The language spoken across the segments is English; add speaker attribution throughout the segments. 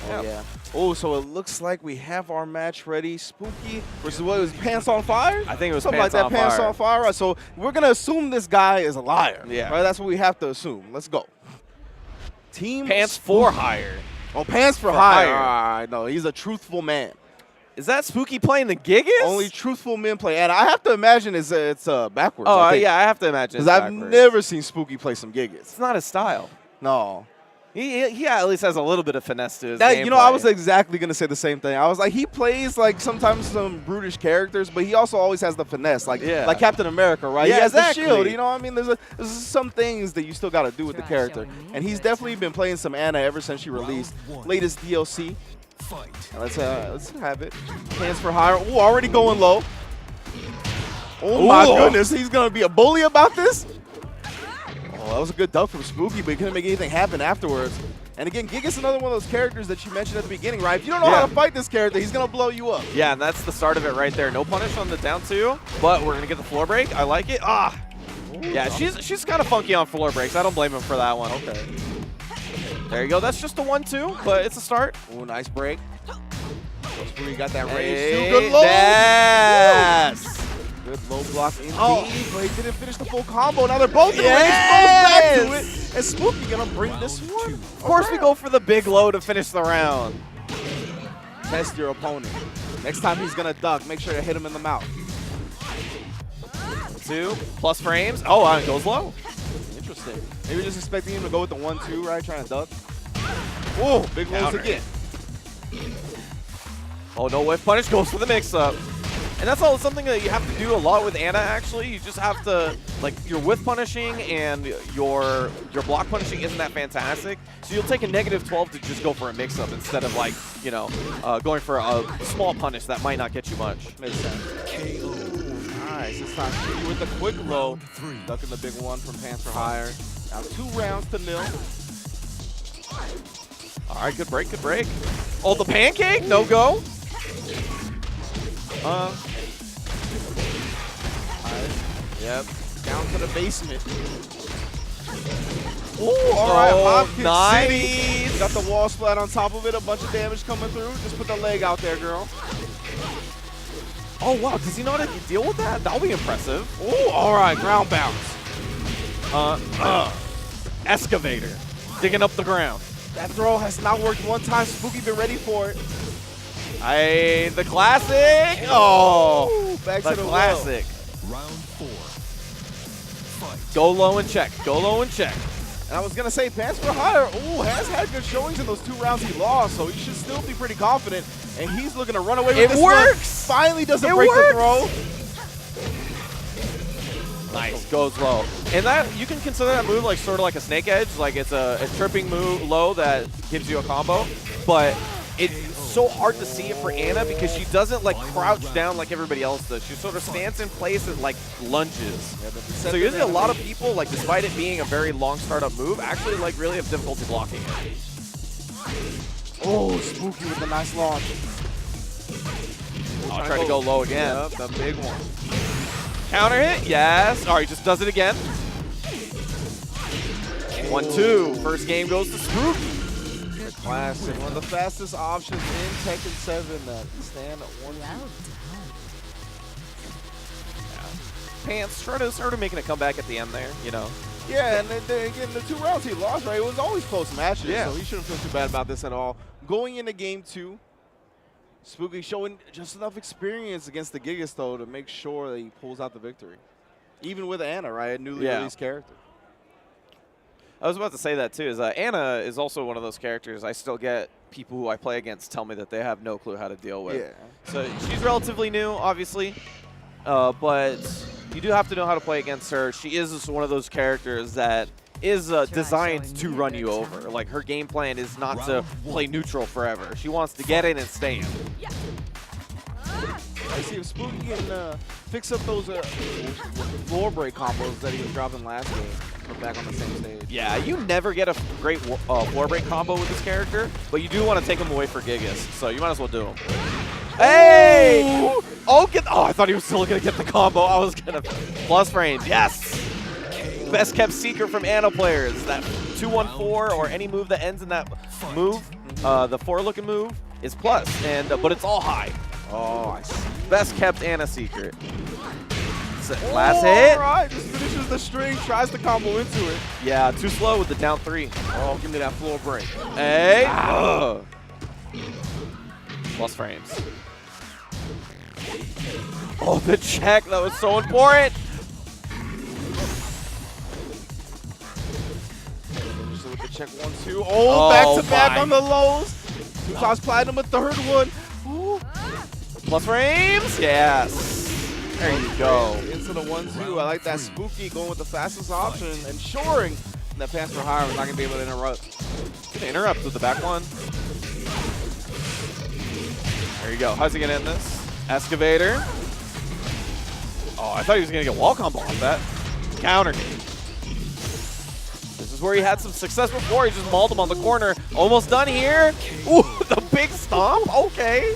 Speaker 1: Oh, yeah. Oh, so it looks like we have our match ready. Spooky versus what was Pants on Fire?
Speaker 2: I think it was
Speaker 1: something
Speaker 2: Pants
Speaker 1: like that.
Speaker 2: on
Speaker 1: Pants
Speaker 2: Fire.
Speaker 1: on Fire. Right, so we're gonna assume this guy is a liar.
Speaker 2: Yeah.
Speaker 1: Right. That's what we have to assume. Let's go. Team
Speaker 2: Pants
Speaker 1: Spooky.
Speaker 2: for hire.
Speaker 1: Oh, Pants for hire. All right, no, he's a truthful man.
Speaker 2: Is that Spooky playing the Gigas?
Speaker 1: Only truthful men play, and I have to imagine it's backwards.
Speaker 2: Oh,
Speaker 1: yeah,
Speaker 2: I have to imagine.
Speaker 1: because I've never seen Spooky play some Gigas.
Speaker 2: It's not his style.
Speaker 1: No.
Speaker 2: He at least has a little bit of finesse to his
Speaker 1: That,
Speaker 2: gameplay.
Speaker 1: you know, I was exactly going to say the same thing. I was like, he plays like sometimes some brutish characters, but he also always has the finesse, like Captain America, right?
Speaker 2: Yeah,
Speaker 1: he has
Speaker 2: exactly.
Speaker 1: the shield, you know what I mean? There's some things that you still got to do with the character. And he's definitely been playing some Ana ever since she released latest DLC. Let's have it. Hands for hire. Ooh, already going low. Oh my goodness, he's going to be a bully about this? Oh, that was a good duck from Spooky, but he couldn't make anything happen afterwards. And again, Giga's another one of those characters that you mentioned at the beginning, right? If you don't know how to fight this character, he's going to blow you up.
Speaker 2: Yeah, and that's the start of it right there. No punish on the down two, but we're going to get the floor break. I like it. Ah! Yeah, she's kind of funky on floor breaks. I don't blame him for that one.
Speaker 1: Okay.
Speaker 2: There you go. That's just a 1-2, but it's a start.
Speaker 1: Oh, nice break. Spooky got that range
Speaker 2: Hey,
Speaker 1: too. Good low.
Speaker 2: Yes!
Speaker 1: Good low block indeed, but he didn't finish the full combo. Now they're both in the range, both back to it. And Spooky gonna bring this one.
Speaker 2: Of course we go for the big low to finish the round.
Speaker 1: Test your opponent. Next time he's gonna duck, make sure to hit him in the mouth.
Speaker 2: 2 plus frames. Oh, it goes low.
Speaker 1: Interesting. Maybe just expecting him to go with the 1-2, right? Trying to duck. Oh, big lows
Speaker 2: Counter.
Speaker 1: again.
Speaker 2: Oh, no whiff punish goes for the mix-up. And that's all something that you have to do a lot with Ana, actually. You just have to, like, your whiff punishing and your block punishing isn't that fantastic. So you'll take a -12 to just go for a mix-up instead of, like, you know, going for a small punish that might not get you much.
Speaker 1: Makes sense. Nice. This time Spooky with the quick low. Ducking the big one from Pants for Hire. Now 2 rounds to 0.
Speaker 2: All right, good break, good break. Oh, the pancake? No go?
Speaker 1: Yep. Down to the basement. Ooh, all right. Hopkins
Speaker 2: nice.
Speaker 1: City. Got the wall splat on top of it. A bunch of damage coming through. Just put the leg out there, girl.
Speaker 2: Oh, wow. Does he know how to deal with that? That'll be impressive.
Speaker 1: Ooh, all right. Ground bounce.
Speaker 2: Excavator. Digging up the ground.
Speaker 1: That throw has not worked one time. Spooky been ready for it.
Speaker 2: The classic. Oh,
Speaker 1: back
Speaker 2: the
Speaker 1: to the
Speaker 2: classic.
Speaker 3: Round 4. Fight.
Speaker 2: Go low and check. Go low and check.
Speaker 1: And I was going to say, Pants for Hire, has had good showings in those 2 rounds he lost, so he should still be pretty confident. And he's looking to run away with this one.
Speaker 2: It works!
Speaker 1: Finally doesn't break the throw.
Speaker 2: Nice, goes low. And that, you can consider that move like sort of like a snake edge, like it's a tripping move low that gives you a combo, but it's so hard to see it for Ana because she doesn't like crouch down like everybody else does. She sort of stands in place and like lunges. So usually a lot of people, like despite it being a very long startup move, actually like really have difficulty blocking it.
Speaker 1: Oh, Spooky with a nice launch.
Speaker 2: I'll try to go low again.
Speaker 1: Yep, the big one.
Speaker 2: Counter hit, yes. All right, just does it again. 1-2. First game goes to Spooky.
Speaker 1: The classic, one of the fastest options in Tekken 7 that stand at 1-2.
Speaker 2: Pants sort of making a comeback at the end there, you know.
Speaker 1: Yeah, and then again, the 2 rounds he lost, right? It was always close matches, so he shouldn't feel too bad about this at all. Going into game 2, Spooky showing just enough experience against the Gigas, though, to make sure that he pulls out the victory. Even with Ana, right? A newly released character.
Speaker 2: I was about to say that, too. Ana is also one of those characters I still get people who I play against tell me that they have no clue how to deal with.
Speaker 1: Yeah.
Speaker 2: So she's relatively new, obviously, but you do have to know how to play against her. She is just one of those characters that is designed to run you over. Like, her game plan is not to play neutral forever. She wants to get in and stay in.
Speaker 1: I see if Spooky can fix up those floor break combos that he was dropping last game. Put back on the same stage.
Speaker 2: Yeah, you never get a great floor break combo with this character, but you do want to take him away for Gigas, so you might as well do him. Hey! Oh, I thought he was still going to get the combo. I was going to plus frames. Yes! Best kept secret from Ana players. That 2-1 4 or any move that ends in that move, the 4-looking move, is plus. And but it's all high.
Speaker 1: Oh, I see.
Speaker 2: Best kept Ana secret. Last hit.
Speaker 1: All right, just finishes the string, tries to combo into it.
Speaker 2: Yeah, too slow with the down 3.
Speaker 1: Oh, give me that floor break.
Speaker 2: Hey. Plus frames. Oh, the check. That was so important.
Speaker 1: Just with the check 1-2. Oh, back to back on the lows. 2 times platinum, a third one. Ooh.
Speaker 2: Plus frames. Yes. There you go.
Speaker 1: Into the 1-2. I like that Spooky going with the fastest option, ensuring that pass for higher was not going to be able to interrupt.
Speaker 2: Gonna interrupt with the back one. There you go. How's he gonna end this? Excavator. Oh, I thought he was gonna get wall combo off that. Counter game. This is where he had some success before. He just mauled him on the corner. Almost done here. Ooh, the big stomp. Okay.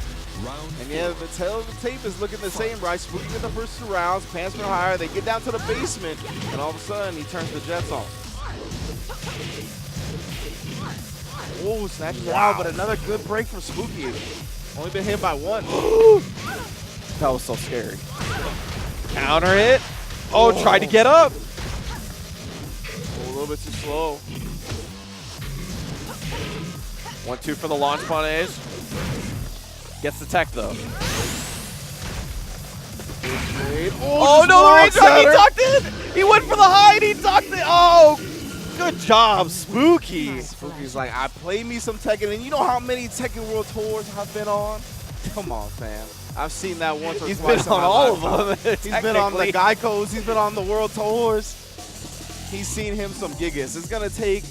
Speaker 1: And yeah, the tail of the tape is looking the same, right? Spooky in the first 2 rounds, pants for higher. They get down to the basement, and all of a sudden he turns the Jets on. Oh, snatches it out, but another good break from Spooky. Only been hit by 1.
Speaker 2: That was so scary. Counter hit. Oh, tried to get up.
Speaker 1: Oh, a little bit too slow.
Speaker 2: 1-2 for the launch punish. Gets the tech though. Oh no, the range drag, he tucked it! He went for the hide, he tucked it! Oh, good job, Spooky.
Speaker 1: Spooky's like, I played me some Tekken, and you know how many Tekken World Tours I've been on? Come on, fam. I've seen that once or
Speaker 2: He's
Speaker 1: twice.
Speaker 2: He's been on all of them.
Speaker 1: He's been on the Geikos, he's been on the World Tours. He's seen him some gigas. It's gonna take,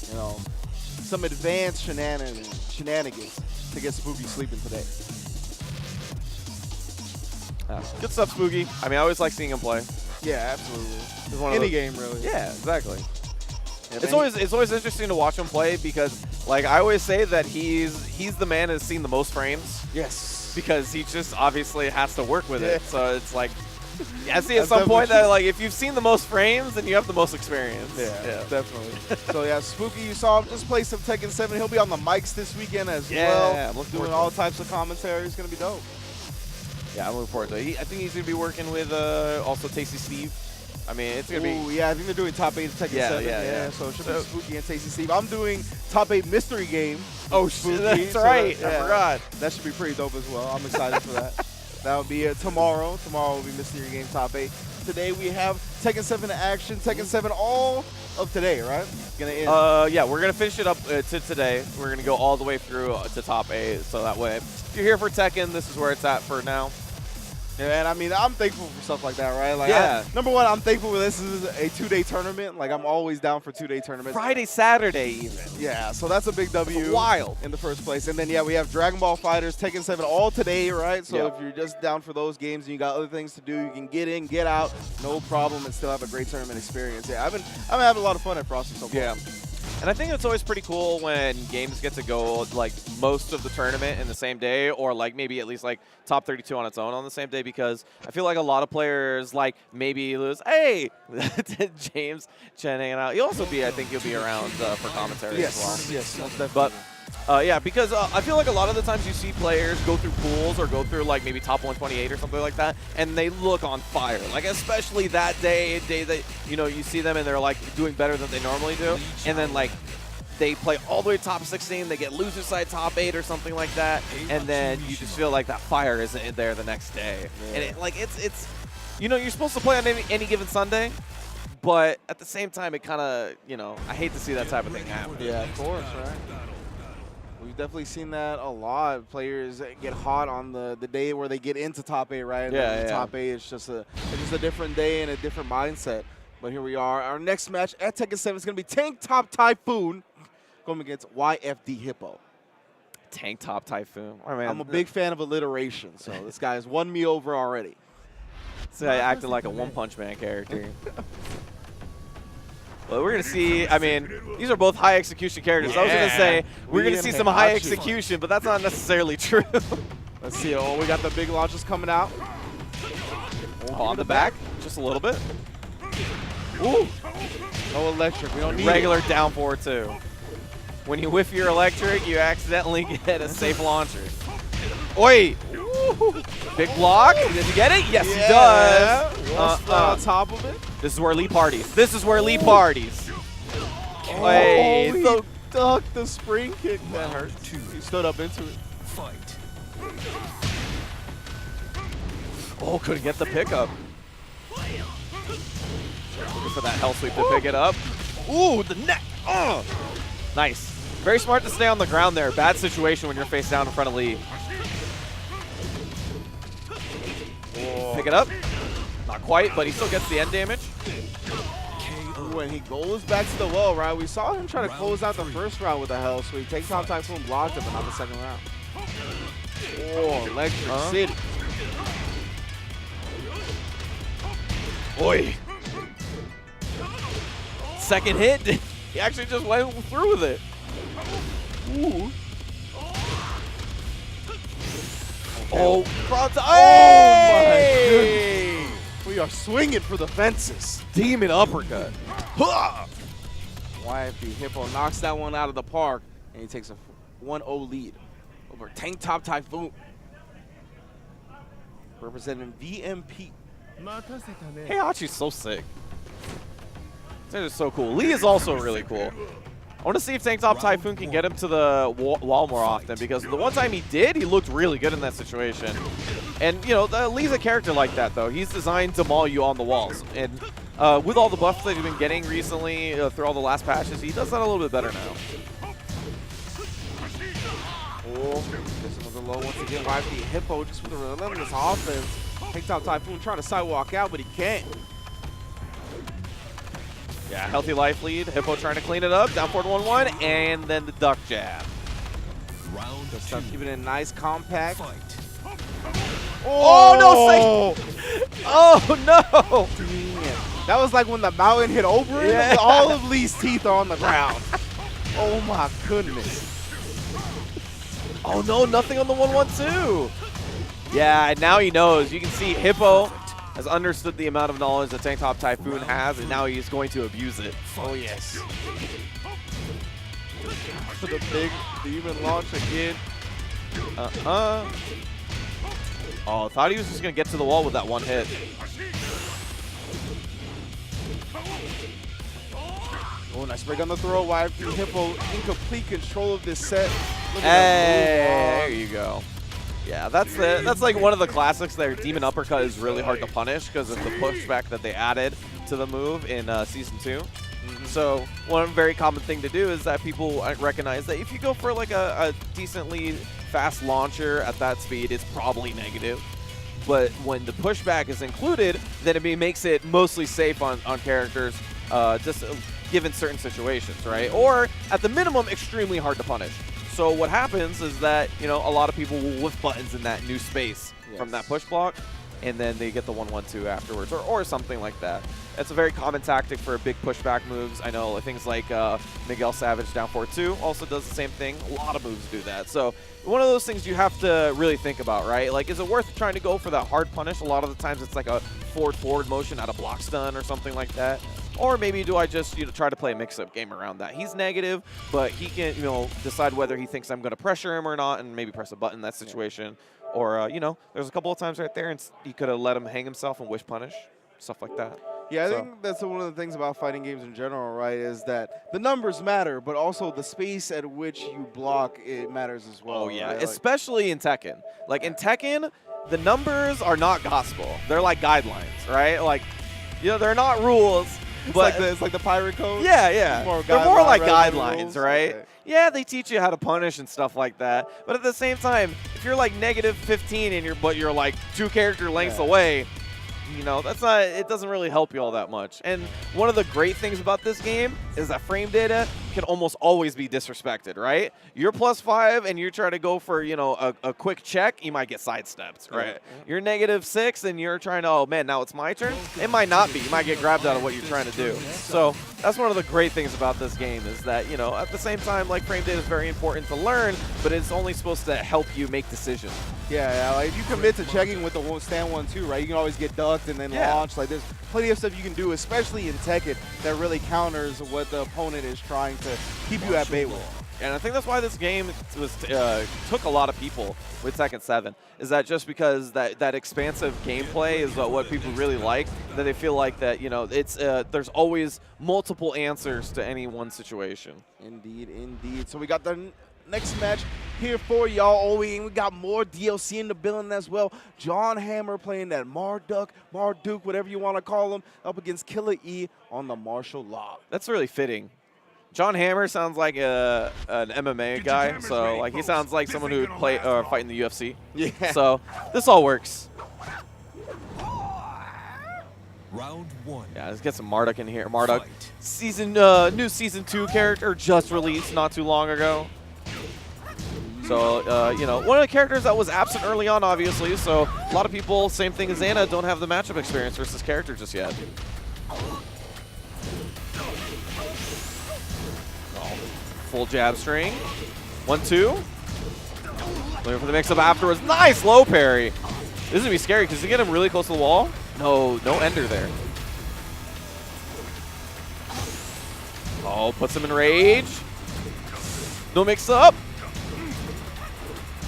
Speaker 1: you know, some advanced shenanigans to get Spooky sleeping today.
Speaker 2: Good stuff, Spooky. I mean, I always like seeing him play.
Speaker 1: Yeah, absolutely.
Speaker 2: He's one of
Speaker 1: Any
Speaker 2: those,
Speaker 1: game, really.
Speaker 2: Yeah, exactly.
Speaker 1: Yeah,
Speaker 2: It's always interesting to watch him play because, like, I always say that he's the man that's seen the most frames.
Speaker 1: Yes.
Speaker 2: Because he just obviously has to work with it. So it's like, I see at
Speaker 1: That's
Speaker 2: some point
Speaker 1: definitely
Speaker 2: that, like, if you've seen the most frames, then you have the most experience.
Speaker 1: Yeah, definitely. So yeah, Spooky, you saw him just play some Tekken 7. He'll be on the mics this weekend as well.
Speaker 2: I'm looking
Speaker 1: doing
Speaker 2: forward to
Speaker 1: all
Speaker 2: it.
Speaker 1: types of commentary. It's gonna be dope.
Speaker 2: Yeah, I'm looking forward to it. I think he's going to be working with also Tasty Steve. I mean, it's going to be...
Speaker 1: Ooh, yeah, I think they're doing top 8 of Tekken 7.
Speaker 2: Yeah.
Speaker 1: So it should be Spooky and Tasty Steve. I'm doing top 8 mystery game.
Speaker 2: Oh,
Speaker 1: Spooky.
Speaker 2: that's
Speaker 1: So
Speaker 2: right.
Speaker 1: that-
Speaker 2: I forgot.
Speaker 1: That should be pretty dope as well. I'm excited for that. That will be tomorrow. Tomorrow will be mystery game top 8. Today we have Tekken 7 action. Tekken 7 all of today, right? Gonna end.
Speaker 2: Yeah, we're going to finish it up to today. We're going to go all the way through to top 8. So that way, if you're here for Tekken, this is where it's at for now.
Speaker 1: Yeah, and I mean, I'm thankful for stuff like that, right? Like,
Speaker 2: Yeah.
Speaker 1: Number one, I'm thankful for this is a 2-day tournament. Like, I'm always down for 2-day tournaments.
Speaker 2: Friday, Saturday even.
Speaker 1: Yeah, so that's a big W.
Speaker 2: Wild.
Speaker 1: In the first place. And then, yeah, we have Dragon Ball FighterZ, Tekken 7 all today, right? So
Speaker 2: Yeah.
Speaker 1: if you're just down for those games and you got other things to do, you can get in, get out, no problem, and still have a great tournament experience. Yeah, I've been having a lot of fun at Frosty so far.
Speaker 2: Yeah. And I think it's always pretty cool when games get to go like most of the tournament in the same day, or like maybe at least like top 32 on its own on the same day, because I feel like a lot of players like maybe lose. Hey, James Chen hanging out. You'll also be, I think you'll be around for commentary as well.
Speaker 1: Yes, most definitely.
Speaker 2: But yeah, because I feel like a lot of the times you see players go through pools or go through like maybe top 128 or something like that, and they look on fire. Like especially that day that you see them and they're like doing better than they normally do, and then like they play all the way to top 16, they get loser side top 8 or something like that, and then you just feel like that fire isn't there the next day. Yeah. And it's you're supposed to play on any given Sunday, but at the same time it kind of I hate to see that type of thing happen.
Speaker 1: Yeah, of course, right? We've definitely seen that a lot. Players get hot on the day where they get into top 8, right? And top 8 is just a different day and a different mindset. But here we are. Our next match at Tekken 7 is going to be Tank Top Typhoon going against YFD Hippo.
Speaker 2: Tank Top Typhoon. Oh, man.
Speaker 1: I'm a big fan of alliteration, so this guy has won me over already.
Speaker 2: So I acted like a One Punch Man character. Well, we're going to see, I mean, these are both high execution characters.
Speaker 1: Yeah.
Speaker 2: I was going to say, we're going to see some high
Speaker 1: Heihachi.
Speaker 2: execution, but that's not necessarily true.
Speaker 1: Let's see. Oh, we got the big launches coming out.
Speaker 2: On the back, just a little bit. Ooh.
Speaker 1: No electric. We don't need
Speaker 2: Regular down forward 2. When you whiff your electric, you accidentally get a safe launcher. Oi! Big block. Does he get it? Yes, he does.
Speaker 1: On top of it.
Speaker 2: This is where Lee parties. This is where Lee parties.
Speaker 1: Wait,
Speaker 2: He
Speaker 1: he ducked the spring kick. That hurt. He stood up into it.
Speaker 3: Fight.
Speaker 2: Oh, couldn't get the pickup. Looking for that hell sweep to pick it up. Ooh, the neck. Nice. Very smart to stay on the ground there. Bad situation when you're face down in front of Lee. Pick it up. Not quite, but he still gets the end damage.
Speaker 1: When he goes back to the well, right? We saw him try to close out the first round with the hell sweep. Take top Typhoon, blocked it, but not the second round. Oh, Electric City.
Speaker 2: Oi. Second hit. He actually just went through with it.
Speaker 1: Ooh.
Speaker 2: Oh, front.
Speaker 1: Oh,
Speaker 2: Hey!
Speaker 1: my goodness. We are swinging for the fences.
Speaker 2: Demon uppercut.
Speaker 1: YFP Hippo knocks that one out of the park, and he takes a 1-0 lead over Tank Top Typhoon. Representing VMP.
Speaker 2: Hey, Hachi's so sick. That is so cool. Lee is also really cool. I want to see if Tank Top Typhoon can get him to the wall more often, because the one time he did, he looked really good in that situation. And, you know, Lee's a character like that, though. He's designed to maul you on the walls. And with all the buffs that he's been getting recently through all the last patches, he does that a little bit better now.
Speaker 1: Oh, this was a low once again. YFP Hippo just with a relentless offense. Tank Top Typhoon trying to sidewalk out, but he can't.
Speaker 2: Yeah, healthy life lead. Hippo trying to clean it up. Down forward 1-1, and then the duck jab.
Speaker 3: Round
Speaker 1: Just
Speaker 3: 2.
Speaker 1: keeping it nice, compact.
Speaker 3: Fight.
Speaker 2: Oh, no! Oh, no!
Speaker 1: Damn. That was like when the mountain hit over it.
Speaker 2: Yeah.
Speaker 1: All of Lee's teeth are on the ground. Oh my goodness.
Speaker 2: Oh, no, nothing on the 1-1-2. Yeah, and now he knows. You can see Hippo has understood the amount of knowledge that Tank Top Typhoon has, and now he's going to abuse it.
Speaker 1: Oh yes. For the big demon launch again.
Speaker 2: Oh, thought he was just going to get to the wall with that one hit.
Speaker 1: Oh, nice break on the throw. YFP Hippo in complete control of this set. Look at
Speaker 2: Hey,
Speaker 1: that
Speaker 2: there you go. Yeah, that's like one of the classics there. Demon Uppercut is really hard to punish because of the pushback that they added to the move in Season 2. So one very common thing to do is that people recognize that if you go for like a decently fast launcher at that speed, it's probably negative. But when the pushback is included, then it makes it mostly safe on characters just given certain situations, right? Or at the minimum, extremely hard to punish. So what happens is that, you know, a lot of people will whiff buttons in that new space from that push block, and then they get the 1-1-2 afterwards, or something like that. That's a very common tactic for big pushback moves. I know things like Miguel Savage down 4-2 also does the same thing. A lot of moves do that. So one of those things you have to really think about, right? Like, is it worth trying to go for that hard punish? A lot of the times it's like a forward motion out of block stun or something like that. Or maybe do I just, you know, try to play a mix-up game around that? He's negative, but he can, you know, decide whether he thinks I'm going to pressure him or not, and maybe press a button in that situation. Or, you know, there's a couple of times right there, and he could have let him hang himself and wish punish, stuff like that.
Speaker 1: Yeah, I think that's one of the things about fighting games in general, right, is that the numbers matter, but also the space at which you block, it matters as well.
Speaker 2: Oh, yeah,
Speaker 1: right?
Speaker 2: especially in Tekken. Like, in Tekken, the numbers are not gospel. They're like guidelines, right? Like, you know, they're not rules. But
Speaker 1: It's like the pirate code?
Speaker 2: Yeah, yeah. They're more like guidelines, right?
Speaker 1: Okay.
Speaker 2: Yeah, they teach you how to punish and stuff like that. But at the same time, if you're like -15 and you're like 2 character lengths away, you know, that's not, it doesn't really help you all that much. And one of the great things about this game is that frame data can almost always be disrespected, right? You're +5 and you're trying to go for, you know, a quick check, you might get sidestepped, right? You're -6 and you're trying to, oh man, now it's my turn. It might not be. You might get grabbed out of what you're trying to do. So that's one of the great things about this game is that, you know, at the same time, like, frame data is very important to learn, but it's only supposed to help you make decisions.
Speaker 1: Yeah, like if you commit to checking with the stand 1-2, right, you can always get ducked and then launch. Like, there's plenty of stuff you can do, especially in Tekken. that really counters what the opponent is trying to keep you at bay with.
Speaker 2: And I think that's why this game was took a lot of people with Tekken 7. Is that just because that expansive gameplay is what people really like, that they feel like that, you know, it's there's always multiple answers to any one situation.
Speaker 1: Indeed, indeed. So we got the next match here for y'all. Oh, we got more DLC in the building as well. John Hammer playing that Marduk, whatever you want to call him, up against Killer E on the martial law.
Speaker 2: That's really fitting. John Hammer sounds like an MMA guy, so like he sounds like someone who would play or fight in the UFC.
Speaker 1: Yeah.
Speaker 2: So this all works.
Speaker 3: Round 1.
Speaker 2: Yeah, let's get some Marduk in here. Marduk, new season 2 character just released not too long ago. So you know, one of the characters that was absent early on, obviously. So a lot of people, same thing as Anna, don't have the matchup experience versus character just yet. Full jab string. 1-2. Looking for the mix-up afterwards. Nice low parry. This is going to be scary because you get him really close to the wall. No ender there. Oh, puts him in rage. No mix-up.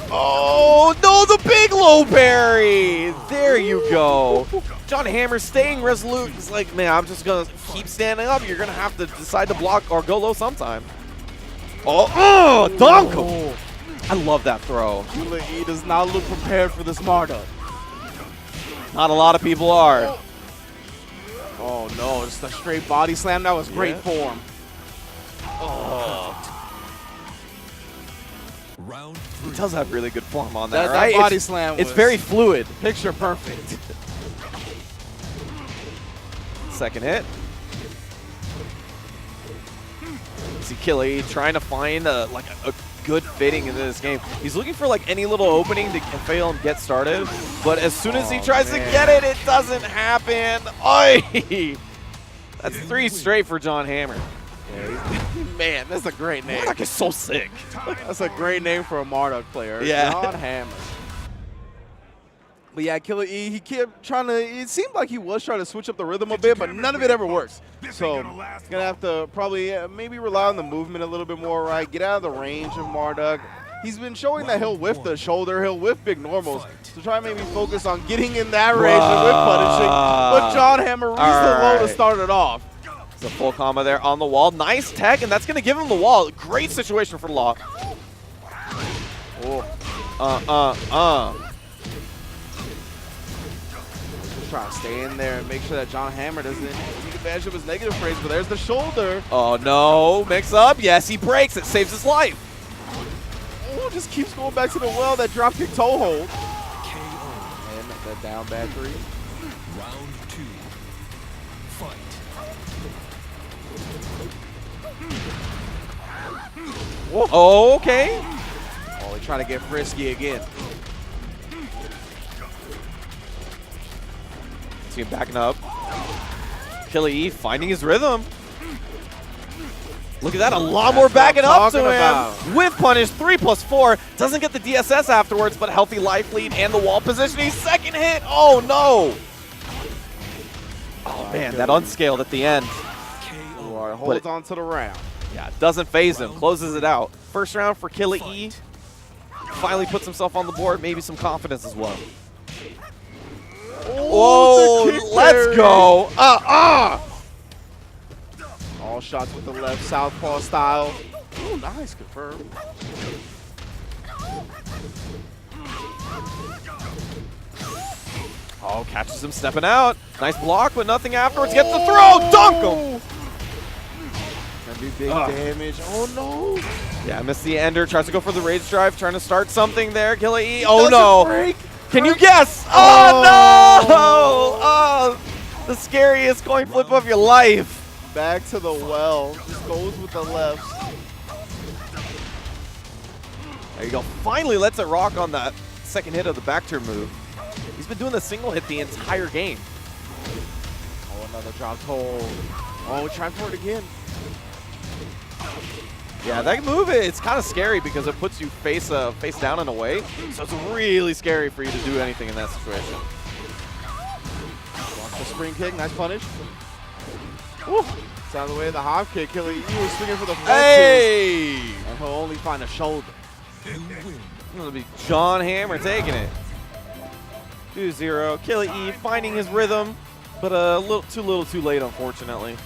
Speaker 2: Oh, no, the big low parry. There you go. John Hammer staying resolute. He's like, man, I'm just going to keep standing up. You're going to have to decide to block or go low sometime. Oh, dunk him. I love that throw.
Speaker 1: Killer E does not look prepared for this Marduk.
Speaker 2: Not a lot of people are.
Speaker 1: Oh, no, just a straight body slam. That was great form.
Speaker 3: Round
Speaker 2: He
Speaker 3: 3.
Speaker 2: does have really good form on that,
Speaker 1: That
Speaker 2: right?
Speaker 1: body slam
Speaker 2: It's
Speaker 1: was
Speaker 2: very fluid.
Speaker 1: picture perfect.
Speaker 2: Second hit. See Killer E trying to find like a good fitting into this game. He's looking for like any little opening to fail and get started, but as soon as he tries to get it, it doesn't happen. Oi! That's 3 straight for John Hammer.
Speaker 1: Yeah, man, that's a great name.
Speaker 2: Marduk is so sick.
Speaker 1: That's a great name for a Marduk player.
Speaker 2: Yeah.
Speaker 1: John Hammer. But yeah, Killer E, he kept trying to, it seemed like he was trying to switch up the rhythm a bit, but none of it ever works. So, gonna have to probably maybe rely on the movement a little bit more, right? Get out of the range of Marduk. He's been showing that he'll whiff the shoulder, he'll whiff big normals. So try and maybe focus on getting in that range and whip punishing. But John Hammer reached the low to start it off.
Speaker 2: It's a full combo there on the wall. Nice tech, and that's going to give him the wall. Great situation for Law.
Speaker 1: Just trying to stay in there and make sure that John Hammer doesn't take advantage of his negative phrase, but there's the shoulder.
Speaker 2: Oh, no. Mix up. Yes, he breaks. It saves his life.
Speaker 1: Oh, just keeps going back to the well, that dropkick toe hold.
Speaker 3: KO.
Speaker 1: And that down bad 3.
Speaker 3: Round 2. Fight.
Speaker 2: Oh, okay.
Speaker 1: Oh, they try to get frisky again.
Speaker 2: See him backing up. Killer E finding his rhythm. Look at that, a lot more backing up to him. With punish, 3+4. Doesn't get the DSS afterwards, but healthy life lead and the wall positioning. Second hit, oh no. Oh man, that unscaled at the end.
Speaker 1: KO. Holds on to the round.
Speaker 2: Yeah, doesn't phase him, closes it out. First round for Killer E. Finally puts himself on the board, maybe some confidence as well.
Speaker 1: Oh,
Speaker 2: let's go.
Speaker 1: All shots with the left, southpaw style. Oh, nice, confirmed.
Speaker 2: Oh, catches him stepping out. Nice block, but nothing afterwards. Gets the throw, dunk him.
Speaker 1: Gonna be big damage. Oh no.
Speaker 2: Yeah, missed the ender. Tries to go for the rage drive, trying to start something there. Killer E. Oh no.
Speaker 1: Break.
Speaker 2: Can you guess? Oh no! Oh, the scariest coin flip of your life.
Speaker 1: Back to the well. Just goes with the left.
Speaker 2: There you go. Finally lets it rock on that second hit of the back turn move. He's been doing the single hit the entire game.
Speaker 1: Oh, another drop hold. Oh, try for it again.
Speaker 2: Yeah, that move, it's kind of scary because it puts you face down in a way. So it's really scary for you to do anything in that situation.
Speaker 1: Watch the spring kick. Nice punish. Woo. It's out of the way of the hop kick. Killer E was swinging for the front
Speaker 2: Hey!
Speaker 1: and he'll only find a shoulder.
Speaker 3: You win.
Speaker 2: It'll be John Hammer taking it. 2-0. Killer E finding his rhythm, but a little too late, unfortunately.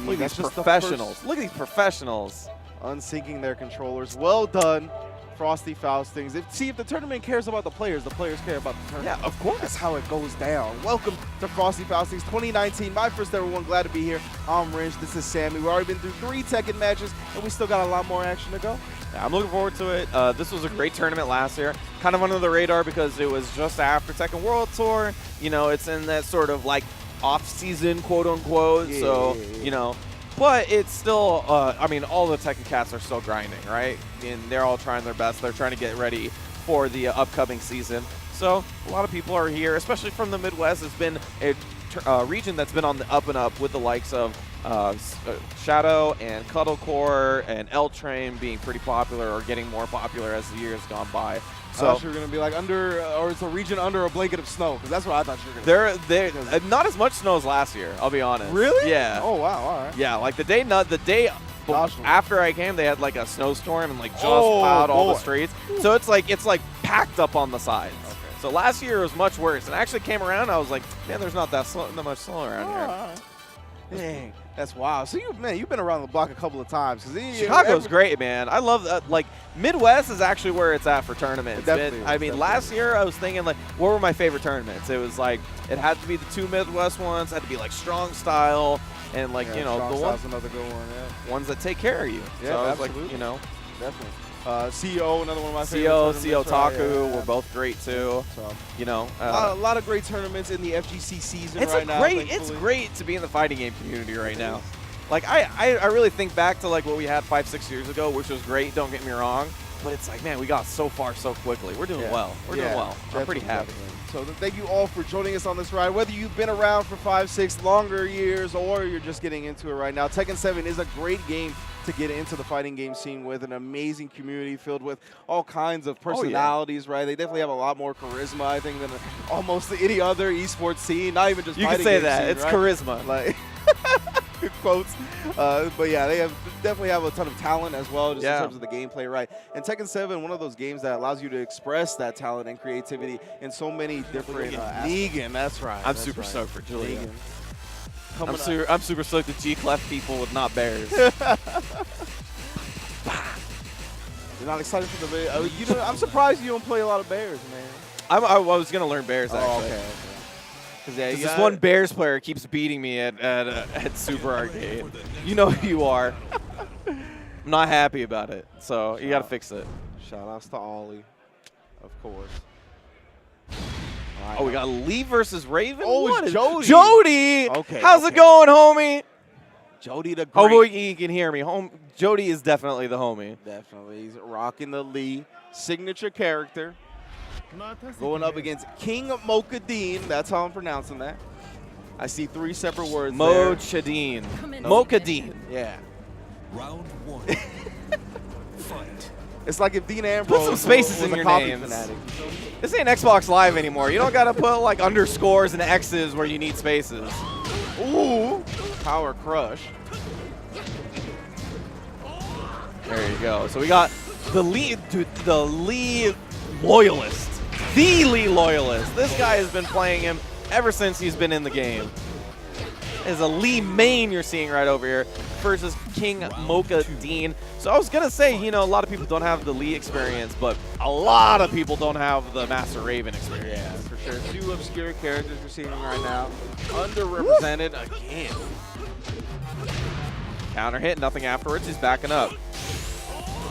Speaker 2: Look at
Speaker 1: That's
Speaker 2: these
Speaker 1: just the
Speaker 2: professionals.
Speaker 1: first
Speaker 2: Look at these professionals.
Speaker 1: unsyncing their controllers. Well done, Frosty Faustings. See, if the tournament cares about the players care about the tournament.
Speaker 2: Yeah, of course.
Speaker 1: That's how it goes down. Welcome to Frosty Faustings 2019. My first ever one. Glad to be here. I'm Rich. This is Sammy. We've already been through 3 Tekken matches, and we still got a lot more action to go.
Speaker 2: Yeah, I'm looking forward to it. This was a great tournament last year. Kind of under the radar because it was just after Tekken World Tour. You know, it's in that sort of like off-season, quote-unquote.
Speaker 1: Yeah,
Speaker 2: so,
Speaker 1: yeah.
Speaker 2: you know. But it's still, I mean, all the Tekken cats are still grinding, right? And they're all trying their best. They're trying to get ready for the upcoming season. So a lot of people are here, especially from the Midwest. It's been a region that's been on the up and up with the likes of Shadow and Cuddlecore and L-Train being pretty popular or getting more popular as the years gone by.
Speaker 1: So I thought you were gonna be like under, or it's a region under a blanket of snow, because that's what I thought you were gonna.
Speaker 2: They're not as much snow as last year. I'll be honest.
Speaker 1: Really?
Speaker 2: Yeah.
Speaker 1: Oh wow! All right.
Speaker 2: Yeah, like the day
Speaker 1: Gosh.
Speaker 2: after I came, they had like a snowstorm and like just plowed all the streets. So it's like packed up on the sides.
Speaker 1: Okay.
Speaker 2: So last year was much worse. And I actually came around, I was like, man, there's not that much snow around here.
Speaker 1: All right. Dang, that's wild. So you've been around the block a couple of times.
Speaker 2: Chicago's great, man. I love that. Like Midwest is actually where it's at for tournaments.
Speaker 1: Definitely,
Speaker 2: I mean, last year I was thinking like, what were my favorite tournaments? It was like it had to be the 2 Midwest ones. Had to be like strong style and like you know the ones,
Speaker 1: another good one. Yeah,
Speaker 2: ones that take care of you.
Speaker 1: Yeah,
Speaker 2: so I was
Speaker 1: absolutely.
Speaker 2: like, you know,
Speaker 1: definitely. CO, another one of my favorite.
Speaker 2: CO
Speaker 1: tournaments, right?
Speaker 2: Taku
Speaker 1: Yeah.
Speaker 2: were both great too.
Speaker 1: So,
Speaker 2: You know,
Speaker 1: a lot of great tournaments in the FGC season
Speaker 2: it's
Speaker 1: right now.
Speaker 2: It's
Speaker 1: thankfully.
Speaker 2: great to be in the fighting game community right now. Like I really think back to like what we had 5-6 years ago, which was great. Don't get me wrong, but it's like, man, we got so far so quickly. We're doing well. We're doing well. I'm pretty happy.
Speaker 1: Definitely. So thank you all for joining us on this ride. Whether you've been around for 5-6 longer years or you're just getting into it right now, Tekken 7 is a great game to get into the fighting game scene with, an amazing community filled with all kinds of personalities, right? They definitely have a lot more charisma, I think, than almost any other esports scene. Not even just
Speaker 2: You
Speaker 1: fighting
Speaker 2: can say
Speaker 1: game
Speaker 2: that.
Speaker 1: scene,
Speaker 2: It's
Speaker 1: right?
Speaker 2: charisma.
Speaker 1: Like good quotes. But yeah, they definitely have a ton of talent as well, just in terms of the gameplay, right? And Tekken 7, one of those games that allows you to express that talent and creativity in so many different Negan, that's right.
Speaker 2: I'm super stoked for Julia.
Speaker 1: Negan.
Speaker 2: I'm super stoked that G-Clef people with not bears.
Speaker 1: You're not excited for the video? You know, I'm surprised you don't play a lot of bears, man.
Speaker 2: I was gonna learn bears actually.
Speaker 1: Oh, okay. Yeah,
Speaker 2: Because this one Bears player keeps beating me at Super Arcade. You know who you are. I'm not happy about it, so you got to fix it.
Speaker 1: Shout outs to Ollie, of course.
Speaker 2: Oh, we got Lee versus Raven?
Speaker 1: Oh,
Speaker 2: What
Speaker 1: it's
Speaker 2: is-
Speaker 1: Jody.
Speaker 2: Jody!
Speaker 1: Okay,
Speaker 2: How's it
Speaker 1: okay.
Speaker 2: going, homie?
Speaker 1: Jody the Great.
Speaker 2: Oh, boy, he can hear me. Jody is definitely the homie.
Speaker 1: Definitely. He's rocking the Lee signature character. Going up against King Mocha Dean. That's how I'm pronouncing that. I see 3 separate words there.
Speaker 2: Mochadeen. Mochadeen.
Speaker 1: Yeah.
Speaker 3: Round 1. Fight.
Speaker 1: It's like if Dean Ambrose
Speaker 2: some spaces
Speaker 1: was
Speaker 2: in
Speaker 1: a
Speaker 2: your
Speaker 1: coffee
Speaker 2: names.
Speaker 1: fanatic.
Speaker 2: This ain't Xbox Live anymore. You don't got to put like underscores and X's where you need spaces.
Speaker 1: Ooh. Power crush.
Speaker 2: There you go. So we got the Lee loyalist. The Lee loyalist. This guy has been playing him ever since he's been in the game. There's a Lee main you're seeing right over here versus King Mocha Dean. So I was going to say, you know, a lot of people don't have the Lee experience, but a lot of people don't have the Master Raven experience.
Speaker 1: Yeah, for sure. 2 obscure characters we're seeing right now. Underrepresented again.
Speaker 2: Counter hit, nothing afterwards. He's backing up.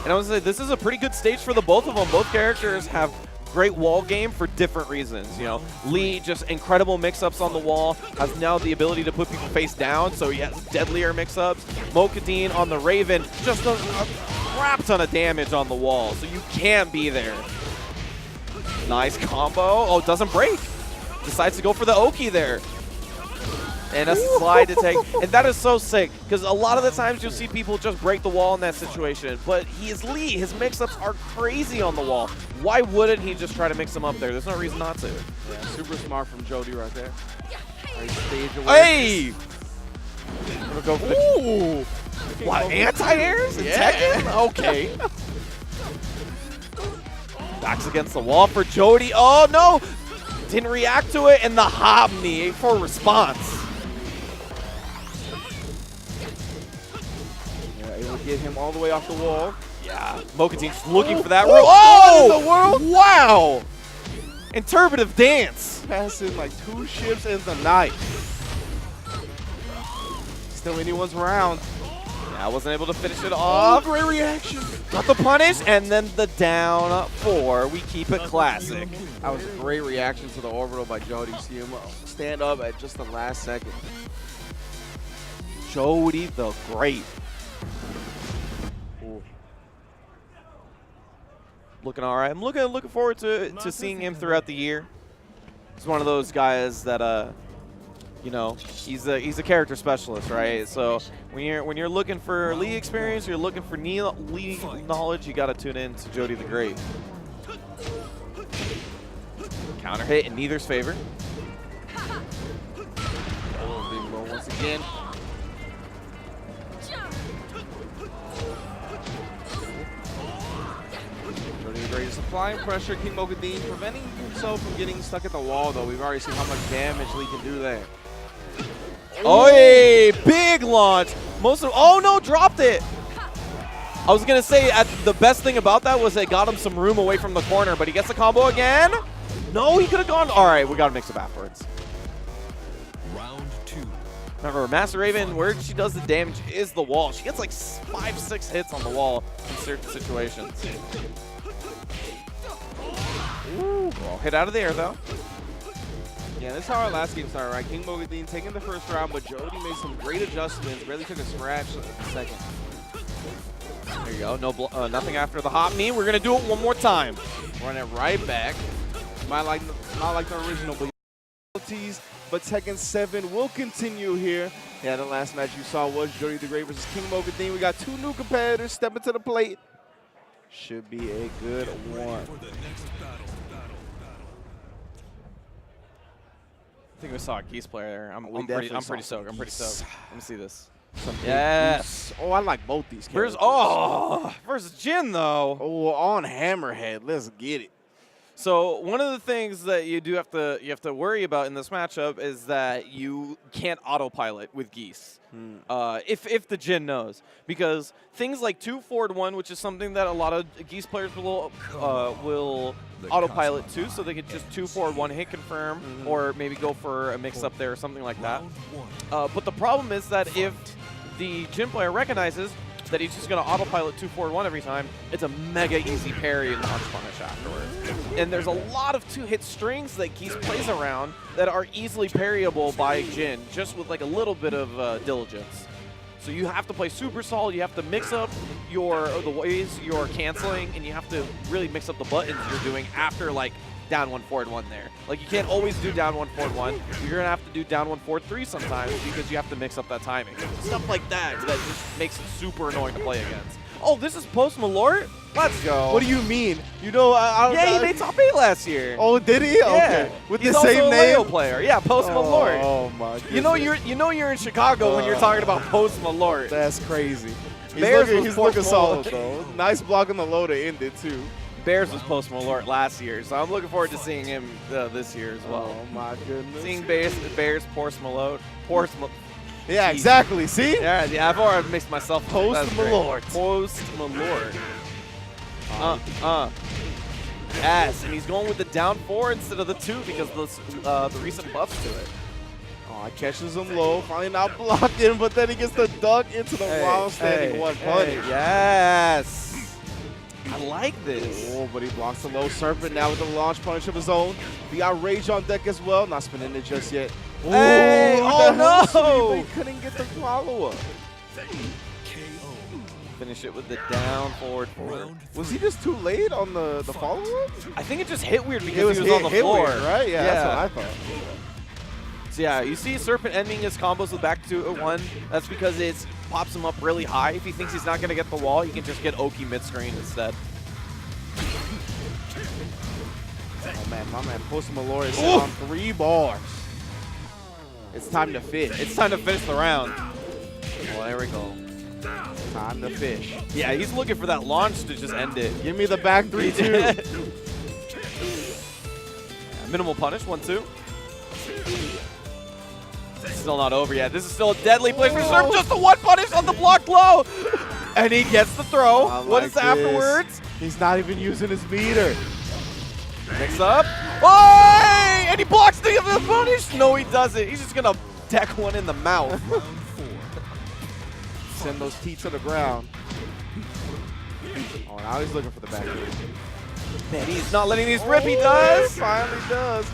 Speaker 2: And I was say this is a pretty good stage for the both of them. Both characters have great wall game for different reasons. You know, Lee just incredible mix-ups on the wall, has now the ability to put people face down, so he has deadlier mix-ups. Mocha Dean on the Raven just does a crap ton of damage on the wall, so you can't be there. Nice combo. Oh, doesn't break. Decides to go for the Oki there. And a slide to take. And that is so sick, because a lot of the times you'll see people just break the wall in that situation. But he is Lee. His mix-ups are crazy on the wall. Why wouldn't he just try to mix them up there? There's no reason not to.
Speaker 1: Yeah, super smart from Jody right there. Nice stage
Speaker 2: Hey! Gonna go for the
Speaker 1: Ooh!
Speaker 2: what, anti-airs in Tekken? Okay. Backs against the wall for Jody. Oh no! Didn't react to it, and the Hobney for response.
Speaker 1: Yeah, able to get him all the way off the wall.
Speaker 2: Yeah, Mokate's looking for that.
Speaker 1: What
Speaker 2: Oh!
Speaker 1: in the world?
Speaker 2: Wow! Interpretive dance.
Speaker 1: Passing like 2 ships in the night. Still anyone's round.
Speaker 2: Yeah, I wasn't able to finish it
Speaker 1: Oh,
Speaker 2: off.
Speaker 1: great reaction.
Speaker 2: Got the punish, and then the down 4. We keep it classic.
Speaker 1: That was a great reaction to the orbital by Jody. See him stand up at just the last second.
Speaker 2: Jody the Great.
Speaker 1: Ooh.
Speaker 2: Looking all right. I'm looking forward to seeing him throughout the year. He's one of those guys that you know, he's a character specialist, right? So when you're looking for league experience, you're looking for league knowledge, you got to tune in to Jody the Great. Counter hit in neither's favor.
Speaker 1: Oh, big low once again. Jody the Great is applying pressure. King Mogadeen preventing himself from getting stuck at the wall, though. We've already seen how much damage Lee can do there.
Speaker 2: Oh, hey, big launch. Oh no, dropped it. I was gonna say the best thing about that was it got him some room away from the corner, but he gets the combo again. No, he could have gone. All right, we gotta mix up afterwards.
Speaker 3: Round 2.
Speaker 2: Remember, Master Raven, where she does the damage is the wall. She gets like 5-6 hits on the wall in certain situations. Ooh, well, hit out of the air though.
Speaker 1: Yeah, this is how our last game started, right? King Mogadeen taking the first round, but Jody made some great adjustments. Really took a scratch in the second.
Speaker 2: There you go. No, nothing after the hop knee. We're gonna do it one more time.
Speaker 1: Run it right back. Not like the original, but Tekken 7 will continue here. Yeah, the last match you saw was Jody the Great versus King Mogadeen. We got 2 new competitors stepping to the plate. Should be a good one.
Speaker 3: For the next battle.
Speaker 2: I think we saw a Geese player there. I'm
Speaker 1: definitely
Speaker 2: pretty
Speaker 1: saw
Speaker 2: soaked. I'm pretty
Speaker 1: Geese.
Speaker 2: soaked. Let me see this.
Speaker 1: Yes. Oh, I like both these characters.
Speaker 2: Versus Jin though.
Speaker 1: Oh, on Hammerhead. Let's get it.
Speaker 2: So one of the things that you have to worry about in this matchup is that you can't autopilot with Geese. If the Jin knows, because things like 2 forward 1, which is something that a lot of Geese players will autopilot to, so they could just 2 forward 1 hit confirm, or maybe go for a mix up there or something like that. But the problem is that if the Jin player recognizes that he's just going to autopilot 2 forward 1 every time, it's a mega easy parry and launch punish afterwards. And there's a lot of 2-hit strings that Geese plays around that are easily parryable by Jin, just with like a little bit of diligence. So you have to play super solid, you have to mix up the ways you're canceling, and you have to really mix up the buttons you're doing after like down 1 forward 1 there. Like you can't always do down 1 forward 1. You're gonna have to do down 1 forward 3 sometimes because you have to mix up that timing. Stuff like that just makes it super annoying to play against. Oh, this is Post Malort? Let's go.
Speaker 1: What do you mean? You know,
Speaker 2: Yeah, he made top 8 last year.
Speaker 1: Oh, did he?
Speaker 2: Yeah.
Speaker 1: Okay. With
Speaker 2: He's
Speaker 1: the
Speaker 2: also
Speaker 1: same
Speaker 2: a
Speaker 1: name?
Speaker 2: Leo player. Yeah, Post Malort.
Speaker 1: Oh my goodness.
Speaker 2: You know you're in Chicago when you're talking about Post Malort.
Speaker 1: That's crazy.
Speaker 2: Bears was
Speaker 1: He's
Speaker 2: Post
Speaker 1: looking solid
Speaker 2: Malort.
Speaker 1: though. Nice block on the low to end it too.
Speaker 2: Bears was Post Malort last year, so I'm looking forward to seeing him this year as well.
Speaker 1: Oh my goodness.
Speaker 2: Seeing Bears Post Malort.
Speaker 1: Yeah,
Speaker 2: Jeez.
Speaker 1: exactly. See?
Speaker 2: Yeah, I've already mixed myself up.
Speaker 1: Post
Speaker 2: That's great.
Speaker 1: Malort.
Speaker 2: Post Malort. Yes, and he's going with the down 4 instead of the 2 because of the recent buffs to it.
Speaker 1: Oh, catches him low. Finally not blocking, but then he gets the duck into the wild standing 1 punish.
Speaker 2: Yes. I like this.
Speaker 1: Oh, but he blocks the low serpent now with the launch punish of his own. We got Rage on deck as well. Not spinning it just yet.
Speaker 2: Hey,
Speaker 1: oh
Speaker 2: no!
Speaker 1: They couldn't get the follow-up.
Speaker 2: Finish it with the down forward 4.
Speaker 1: Was he just too late on the follow-up?
Speaker 2: I think it just hit weird because he was on the
Speaker 1: hit
Speaker 2: floor.
Speaker 1: weird, right? Yeah, that's what I thought.
Speaker 2: So yeah, you see Serpent ending his combos with back 2-1. That's because it pops him up really high. If he thinks he's not going to get the wall, he can just get Oki mid-screen instead.
Speaker 1: Oh man, my man Post Malort is on 3 bars. It's time to fit.
Speaker 2: It's time to finish the round. Well, there we go.
Speaker 1: Time to fish.
Speaker 2: Yeah, he's looking for that launch to just end it.
Speaker 1: Give me the back 3-2.
Speaker 2: Minimal punish, 1-2. Still not over yet. This is still a deadly place for Serp. Just the one punish on the block low. And he gets the throw. What is afterwards?
Speaker 1: He's not even using his meter.
Speaker 2: Mix up. Oh! And he blocks the punish. No, he doesn't. He's just going to deck one in the mouth.
Speaker 1: Send those teeth to the ground. Oh, now he's looking for the back end.
Speaker 2: Man, he's not letting these rip. He does.
Speaker 1: Finally does.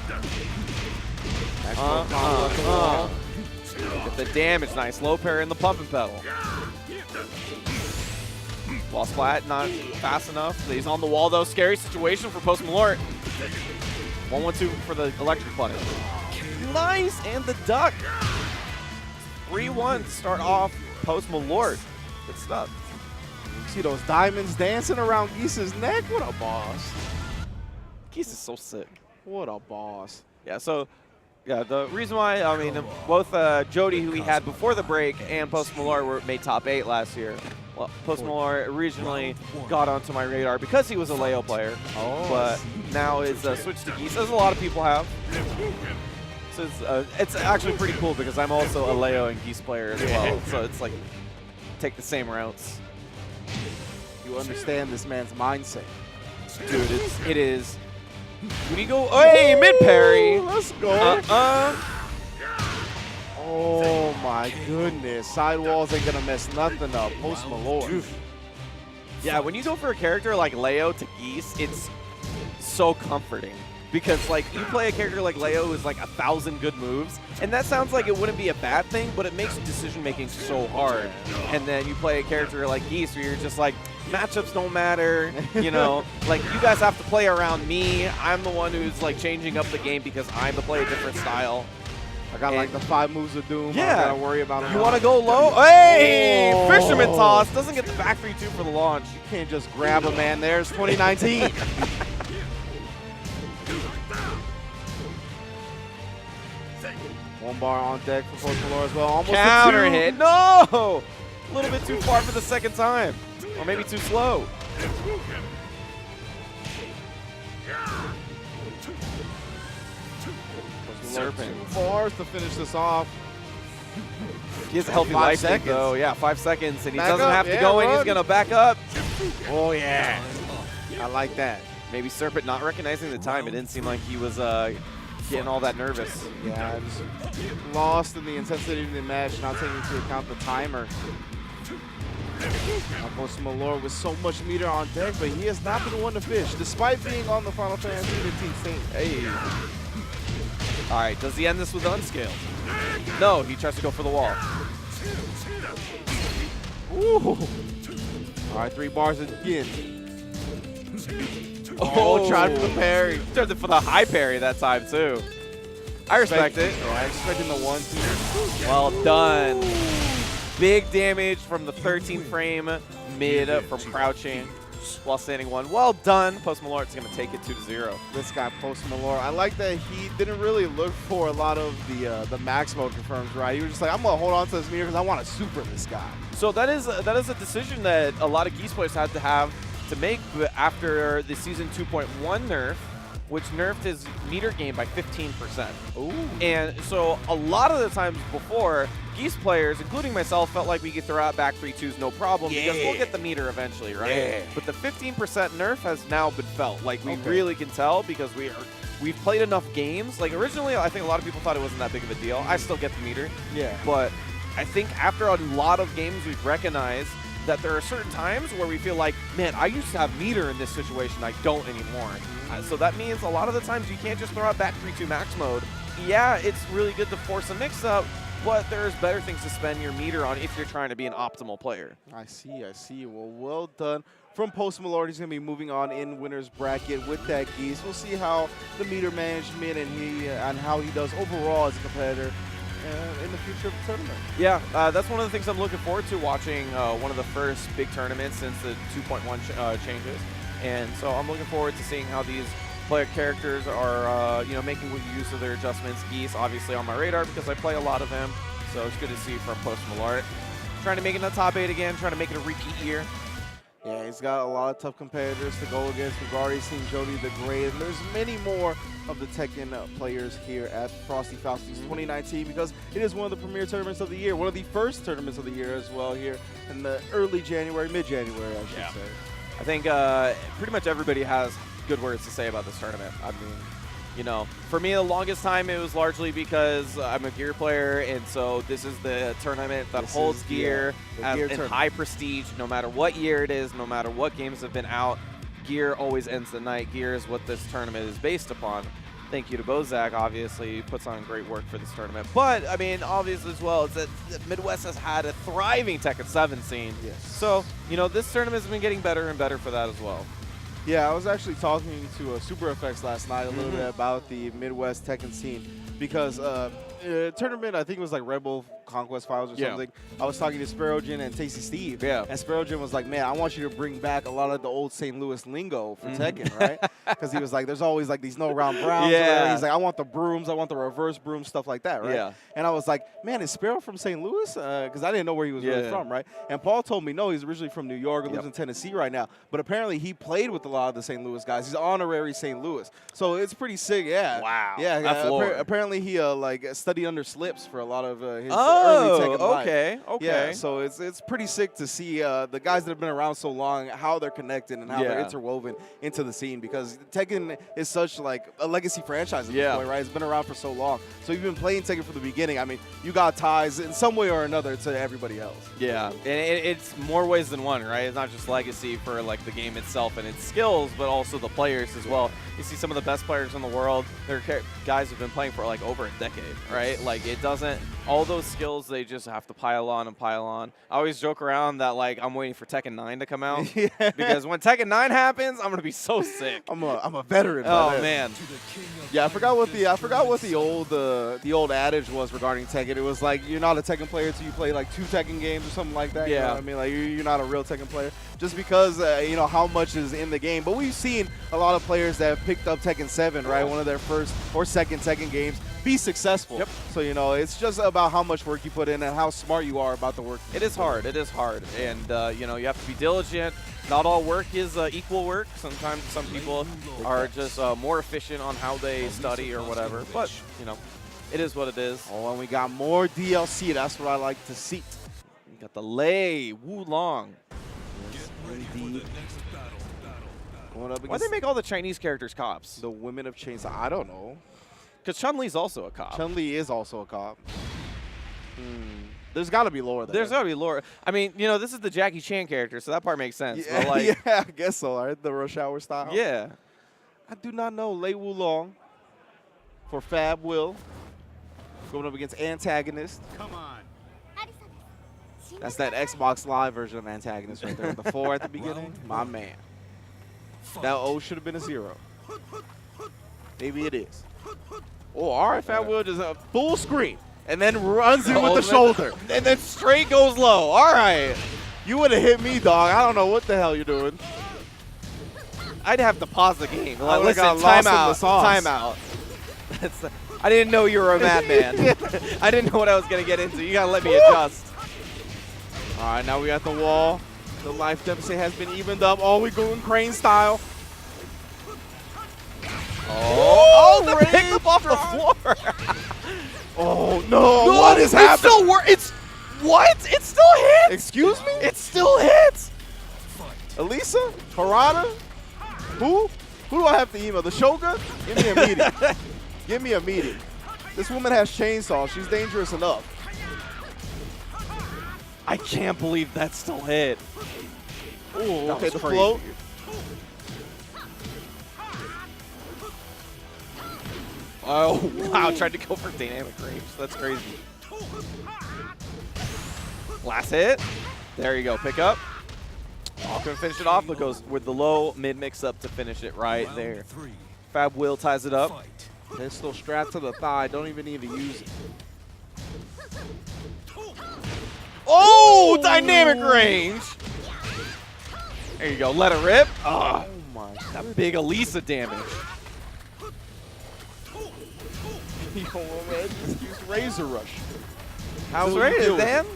Speaker 2: Get the damage. Nice low parry in the pumping pedal. Ball splat, not fast enough. He's on the wall though. Scary situation for Post Malort. 1-1-2 for the electric punish. Nice, and the duck. 3-1 to start off Post Malort. Good stuff.
Speaker 1: You see those diamonds dancing around Geese's neck? What a boss.
Speaker 2: Geese is so sick.
Speaker 1: What a boss.
Speaker 2: Yeah, so yeah, the reason why, I mean, both Jody, who we had before the break, and Post Malort made top 8 last year. Well, Post Malort originally got onto my radar because he was a Leo player, but now is switched to Geese, as a lot of people have. So it's actually pretty cool because I'm also a Leo and Geese player as well. So it's like, take the same routes.
Speaker 1: You understand this man's mindset.
Speaker 2: Dude, it is. When you go, hey, mid parry.
Speaker 1: Let's go. Oh my goodness. Sidewalls ain't gonna mess nothing up. Post Malort.
Speaker 2: Yeah, when you go for a character like Leo to Geese, it's so comforting. Because like you play a character like Leo who's like 1,000 good moves, and that sounds like it wouldn't be a bad thing, but it makes decision making so hard. And then you play a character like Geese where you're just like, matchups don't matter, you know, like you guys have to play around me. I'm the one who's like changing up the game because I'm to play a different style.
Speaker 1: I got like the 5 moves of doom.
Speaker 2: Yeah.
Speaker 1: I gotta worry about them.
Speaker 2: You want to go low? Hey! Fisherman toss. Doesn't get the back 3-2 for the launch.
Speaker 1: You can't just grab a man there. It's 2019. One bar on deck for Post Malort as well. Almost
Speaker 2: counter
Speaker 1: a 2.
Speaker 2: hit. No! A little bit too far for the second time. Or maybe too slow.
Speaker 1: Serpent. 2 bars to finish this off.
Speaker 2: He has a healthy
Speaker 1: 5
Speaker 2: life
Speaker 1: seconds.
Speaker 2: though. Yeah, 5 seconds, and he
Speaker 1: Back
Speaker 2: doesn't
Speaker 1: up.
Speaker 2: have to
Speaker 1: Yeah,
Speaker 2: go in.
Speaker 1: run.
Speaker 2: He's gonna back up.
Speaker 1: Oh yeah. I like that.
Speaker 2: Maybe Serpent not recognizing the time. It didn't seem like he was getting all that nervous.
Speaker 1: Yeah, just lost in the intensity of the match, not taking into account the timer. Post Malort with so much meter on deck, but he has not been one to fish, despite being on the Final Fantasy 15 stage.
Speaker 2: Hey. All right, does he end this with unscaled? No, he tries to go for the wall.
Speaker 1: Ooh. All right, 3 bars again. Oh, tried for the parry.
Speaker 2: Tried for the high parry that time too. I respect it.
Speaker 1: Yeah, I expecting the 1-2.
Speaker 2: Well done. Big damage from the 13 frame mid from crouching while standing 1. Well done. Post Malort's going to take it 2-0.
Speaker 1: This guy, Post Malort, I like that he didn't really look for a lot of the max mode confirms, right? He was just like, I'm going to hold on to this meter because I want to super this guy.
Speaker 2: So that is a decision that a lot of Geese players had to have to make after the Season 2.1 nerf, which nerfed his meter gain by 15%.
Speaker 1: Ooh.
Speaker 2: And so a lot of the times before, Geese players, including myself, felt like we could throw out back 3-2s no problem because we'll get the meter eventually, right?
Speaker 1: Yeah.
Speaker 2: But the 15% nerf has now been felt. Like we really can tell because we've played enough games. Like originally, I think a lot of people thought it wasn't that big of a deal. I still get the meter.
Speaker 1: Yeah.
Speaker 2: But I think after a lot of games, we've recognized that there are certain times where we feel like, man, I used to have meter in this situation. I don't anymore. So that means a lot of the times you can't just throw out back 3-2 max mode. Yeah, it's really good to force a mix-up, but there's better things to spend your meter on if you're trying to be an optimal player.
Speaker 1: I see. Well done from Post Malort. He's going to be moving on in winner's bracket with that Geese. We'll see how the meter management and how he does overall as a competitor in the future of the tournament.
Speaker 2: Yeah, that's one of the things I'm looking forward to, watching one of the first big tournaments since the 2.1 changes. And so I'm looking forward to seeing how these player characters are, making use of their adjustments. Geese, obviously, on my radar because I play a lot of him. So it's good to see from Post Malort. trying to make it in the top 8 again, trying to make it a repeat year.
Speaker 1: Yeah, he's got a lot of tough competitors to go against. We've already seen Jody the Great, and there's many more of the Tekken players here at Frosty Faustings 2019 because it is one of the premier tournaments of the year, one of the first tournaments of the year as well here in the early January, mid-January, I should say.
Speaker 2: I think pretty much everybody has good words to say about this tournament. I mean, you know, for me, the longest time it was largely because I'm a gear player, and so this is the tournament that holds gear in high prestige. No matter what year it is, no matter what games have been out, gear always ends the night. Gear is what this tournament is based upon. Thank you to Bozak, obviously, he puts on great work for this tournament. But, I mean, obviously as well, it's that the Midwest has had a thriving Tekken 7 scene.
Speaker 1: Yes.
Speaker 2: So, you know, this tournament has been getting better and better for that as well.
Speaker 1: Yeah, I was actually talking to Super FX last night a little bit about the Midwest Tekken scene because tournament, I think it was like Red Bull Conquest Finals or something. I was talking to Sparrowjin and Tasty Steve.
Speaker 2: Yeah.
Speaker 1: And Sparrowjin was like, man, I want you to bring back a lot of the old St. Louis lingo for Tekken, right? Because he was like, there's always like these no-round browns.
Speaker 2: Yeah.
Speaker 1: He's like, I want the brooms, I want the reverse broom, stuff like that, right?
Speaker 2: Yeah.
Speaker 1: And I was like, man, is Sparrow from St. Louis? Because I didn't know where he was really from, right? And Paul told me, no, he's originally from New York, lives in Tennessee right now. But apparently he played with a lot of the St. Louis guys. He's honorary St. Louis. So it's pretty sick, yeah.
Speaker 2: Wow.
Speaker 1: Yeah,
Speaker 2: That's
Speaker 1: apparently he like studied under Slips for a lot of his early Tekken life.
Speaker 2: Okay.
Speaker 1: Yeah, so it's pretty sick to see the guys that have been around so long, how they're connected and how they're interwoven into the scene because Tekken is such like a legacy franchise at this point, right? It's been around for so long. So you've been playing Tekken from the beginning. I mean, you got ties in some way or another to everybody else.
Speaker 2: Yeah, and it's more ways than one, right? It's not just legacy for like the game itself and its skills, but also the players as well. You see some of the best players in the world. They're guys who've been playing for like over a decade, right? Like it doesn't, all those skills, they just have to pile on and pile on. I always joke around that like I'm waiting for Tekken 9 to come out because when Tekken 9 happens, I'm gonna be so sick.
Speaker 1: I'm a veteran.
Speaker 2: Oh man.
Speaker 1: Yeah, I forgot what the old adage was regarding Tekken. It was like you're not a Tekken player until you play like 2 Tekken games or something like that.
Speaker 2: Yeah.
Speaker 1: You know what I mean, like you're not a real Tekken player just because you know how much is in the game. But we've seen a lot of players that have picked up Tekken 7, right, one of their first or second Tekken games, be successful.
Speaker 2: Yep.
Speaker 1: So you know it's just about how much work you put in and how smart you are about the work.
Speaker 2: It is hard. It is hard, and you know you have to be diligent. Not all work is equal work. Sometimes some people are just more efficient on how they study or whatever. But you know, it is what it is.
Speaker 1: Oh, and we got more DLC. That's what I like to see.
Speaker 2: We got the Lei Wulong.
Speaker 1: Indeed. Going up
Speaker 2: Why
Speaker 1: against
Speaker 2: they make all the Chinese characters cops?
Speaker 1: the women of Chainsaw. I don't know.
Speaker 2: Because Chun-Li's also a cop.
Speaker 1: Chun-Li is also a cop. There's got to be lore there.
Speaker 2: There's got to be lore. I mean, you know, this is the Jackie Chan character, so that part makes sense.
Speaker 1: Yeah,
Speaker 2: But like,
Speaker 1: yeah, I guess so. Right? The rush hour style.
Speaker 2: yeah.
Speaker 1: I do not know. Lei Wulong for Fab Will going up against Antagonist.
Speaker 3: Come on.
Speaker 1: That's that Xbox Live version of Antagonist right there. The 4 at the beginning. My man. That O should have been a 0. Maybe it is. Oh, all right, Fab Will just a full screen and then runs in with the shoulder.
Speaker 2: And then straight goes low. All right.
Speaker 1: You would have hit me, dog. I don't know what the hell you're doing.
Speaker 2: I'd have to pause the game.
Speaker 1: I
Speaker 2: Like,
Speaker 1: would've
Speaker 2: listen,
Speaker 1: got lost in the sauce.
Speaker 2: timeout. That's, I didn't know you were a madman. I didn't know what I was going to get into. You got to let me adjust.
Speaker 1: All right, now we got the wall. The life deficit has been evened up. Oh, we going crane style.
Speaker 2: Oh, the pick up off the floor.
Speaker 1: Oh, no. What is happening?
Speaker 2: It still hits.
Speaker 1: Excuse me?
Speaker 2: It still hits.
Speaker 1: Elisa? Harada? Who? Who do I have to email? The Shogun? Give me a meeting. Give me a meeting. This woman has chainsaw. She's dangerous enough.
Speaker 2: I can't believe that still hit.
Speaker 1: Ooh, okay, the
Speaker 2: crazy.
Speaker 1: float.
Speaker 2: Oh, wow. Tried to go for dynamic range. That's crazy. Last hit. There you go. Pick up. Oh, couldn't finish it off, but goes with the low mid mix up to finish it right there. Fab Will ties it up.
Speaker 1: Pistol strapped to the thigh. Don't even need to use it.
Speaker 2: Oh, dynamic range. There you go. Let it rip.
Speaker 1: Oh, my.
Speaker 2: That big Elisa damage.
Speaker 1: Yo, man, just use Razor Rush. How
Speaker 2: Is
Speaker 1: will
Speaker 2: this
Speaker 1: you
Speaker 2: right?
Speaker 1: deal with
Speaker 2: Dan?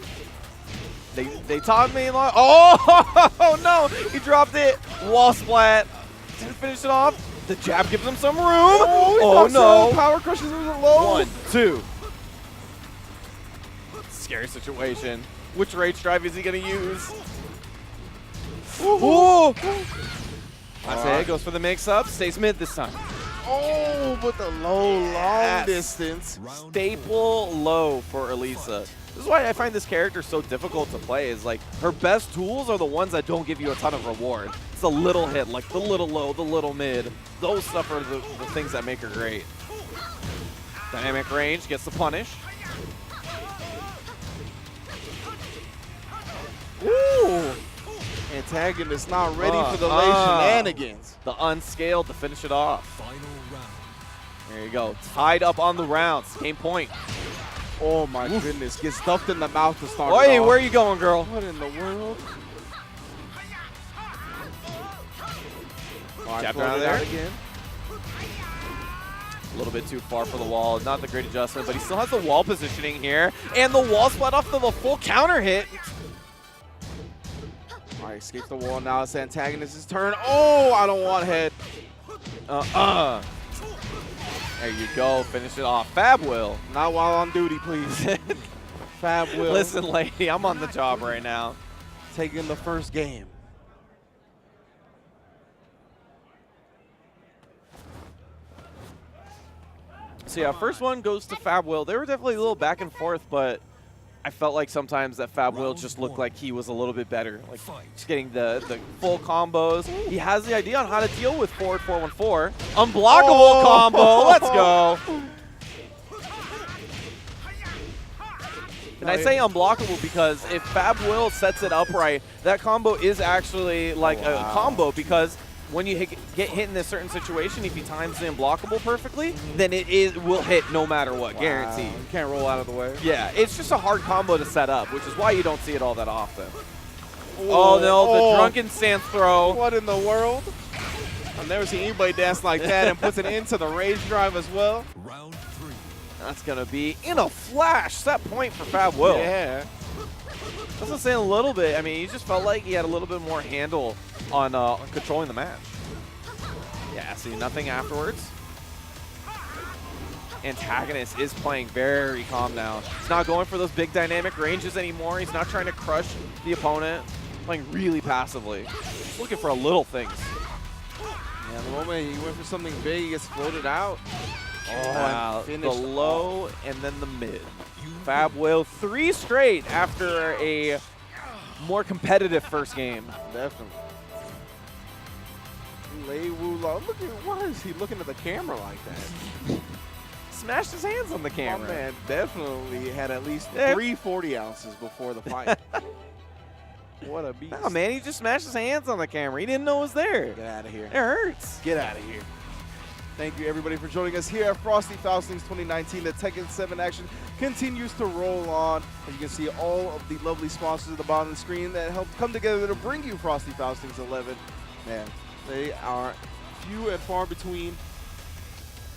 Speaker 2: They taught me like, oh no, he dropped it. Wall splat. Didn't finish it off. The jab gives him some room. Oh no.
Speaker 1: Power crushes him low.
Speaker 2: 1, 2. Scary situation. Which rage drive is he gonna use? Ooh. I say it goes for the mix-up. Stays mid this time.
Speaker 1: Oh, but the low, long distance.
Speaker 2: Staple low for Elisa. This is why I find this character so difficult to play, is like her best tools are the ones that don't give you a ton of reward. It's a little hit, like the little low, the little mid. Those stuff are the things that make her great. Dynamic range gets the punish.
Speaker 1: Ooh. Antagonist not ready for the late shenanigans.
Speaker 2: The unscaled to finish it off.
Speaker 3: Final round.
Speaker 2: There you go. Tied up on the rounds. Game point.
Speaker 1: Oh my goodness. Gets stuffed in the mouth to start.
Speaker 2: Oi, where are you going, girl?
Speaker 1: What in the world?
Speaker 2: Jab down there again. A little bit too far for the wall. Not the great adjustment, but he still has the wall positioning here. And the wall split off to the full counter hit.
Speaker 1: All right, escapes the wall now. It's antagonist's turn. Oh, I don't want head.
Speaker 2: There you go. Finish it off. Fab will.
Speaker 1: Not while on duty, please. Fab will.
Speaker 2: Listen, lady, I'm on the job right now.
Speaker 1: Taking the first game.
Speaker 2: So yeah, first one goes to Fab Will. They were definitely a little back and forth, but I felt like sometimes that Fab Will just looked like he was a little bit better. Like just getting the full combos. He has the idea on how to deal with forward 414. Unblockable combo. Let's go. And I say unblockable because if Fab Will sets it up right, that combo is actually like a combo, because when you get hit in a certain situation, if he times the unblockable perfectly, then it will hit no matter what, guaranteed.
Speaker 1: You can't roll out of the way.
Speaker 2: Yeah, it's just a hard combo to set up, which is why you don't see it all that often. Oh no, the drunken stance throw.
Speaker 1: What in the world? I've never seen anybody dance like that, and puts it into the rage drive as well.
Speaker 3: Round 3.
Speaker 2: That's going to be in a flash. Set point for Fab Will.
Speaker 1: Yeah.
Speaker 2: Doesn't say a little bit. I mean, he just felt like he had a little bit more handle on controlling the match. Yeah, see nothing afterwards. Antagonist is playing very calm now. He's not going for those big dynamic ranges anymore. He's not trying to crush the opponent. Playing really passively. Just looking for a little things.
Speaker 1: Yeah, the moment he went for something big, he gets floated out. Oh,
Speaker 2: wow.
Speaker 1: and
Speaker 2: The
Speaker 1: finished
Speaker 2: low and then the mid. Fab Will 3 straight after a more competitive first game.
Speaker 1: Definitely. Lei Wu Lo. Look at, why is he looking at the camera like that?
Speaker 2: Smashed his hands on the
Speaker 1: My
Speaker 2: camera.
Speaker 1: man definitely had at least 3 40 ounces before the fight. What a beast.
Speaker 2: No, man, he just smashed his hands on the camera. He didn't know it was there.
Speaker 1: Get out of here.
Speaker 2: It hurts.
Speaker 1: Get out of here. Thank you, everybody, for joining us here at Frosty Faustings 2019. The Tekken 7 action continues to roll on. And you can see all of the lovely sponsors at the bottom of the screen that helped come together to bring you Frosty Faustings 11. Man, they are few and far between.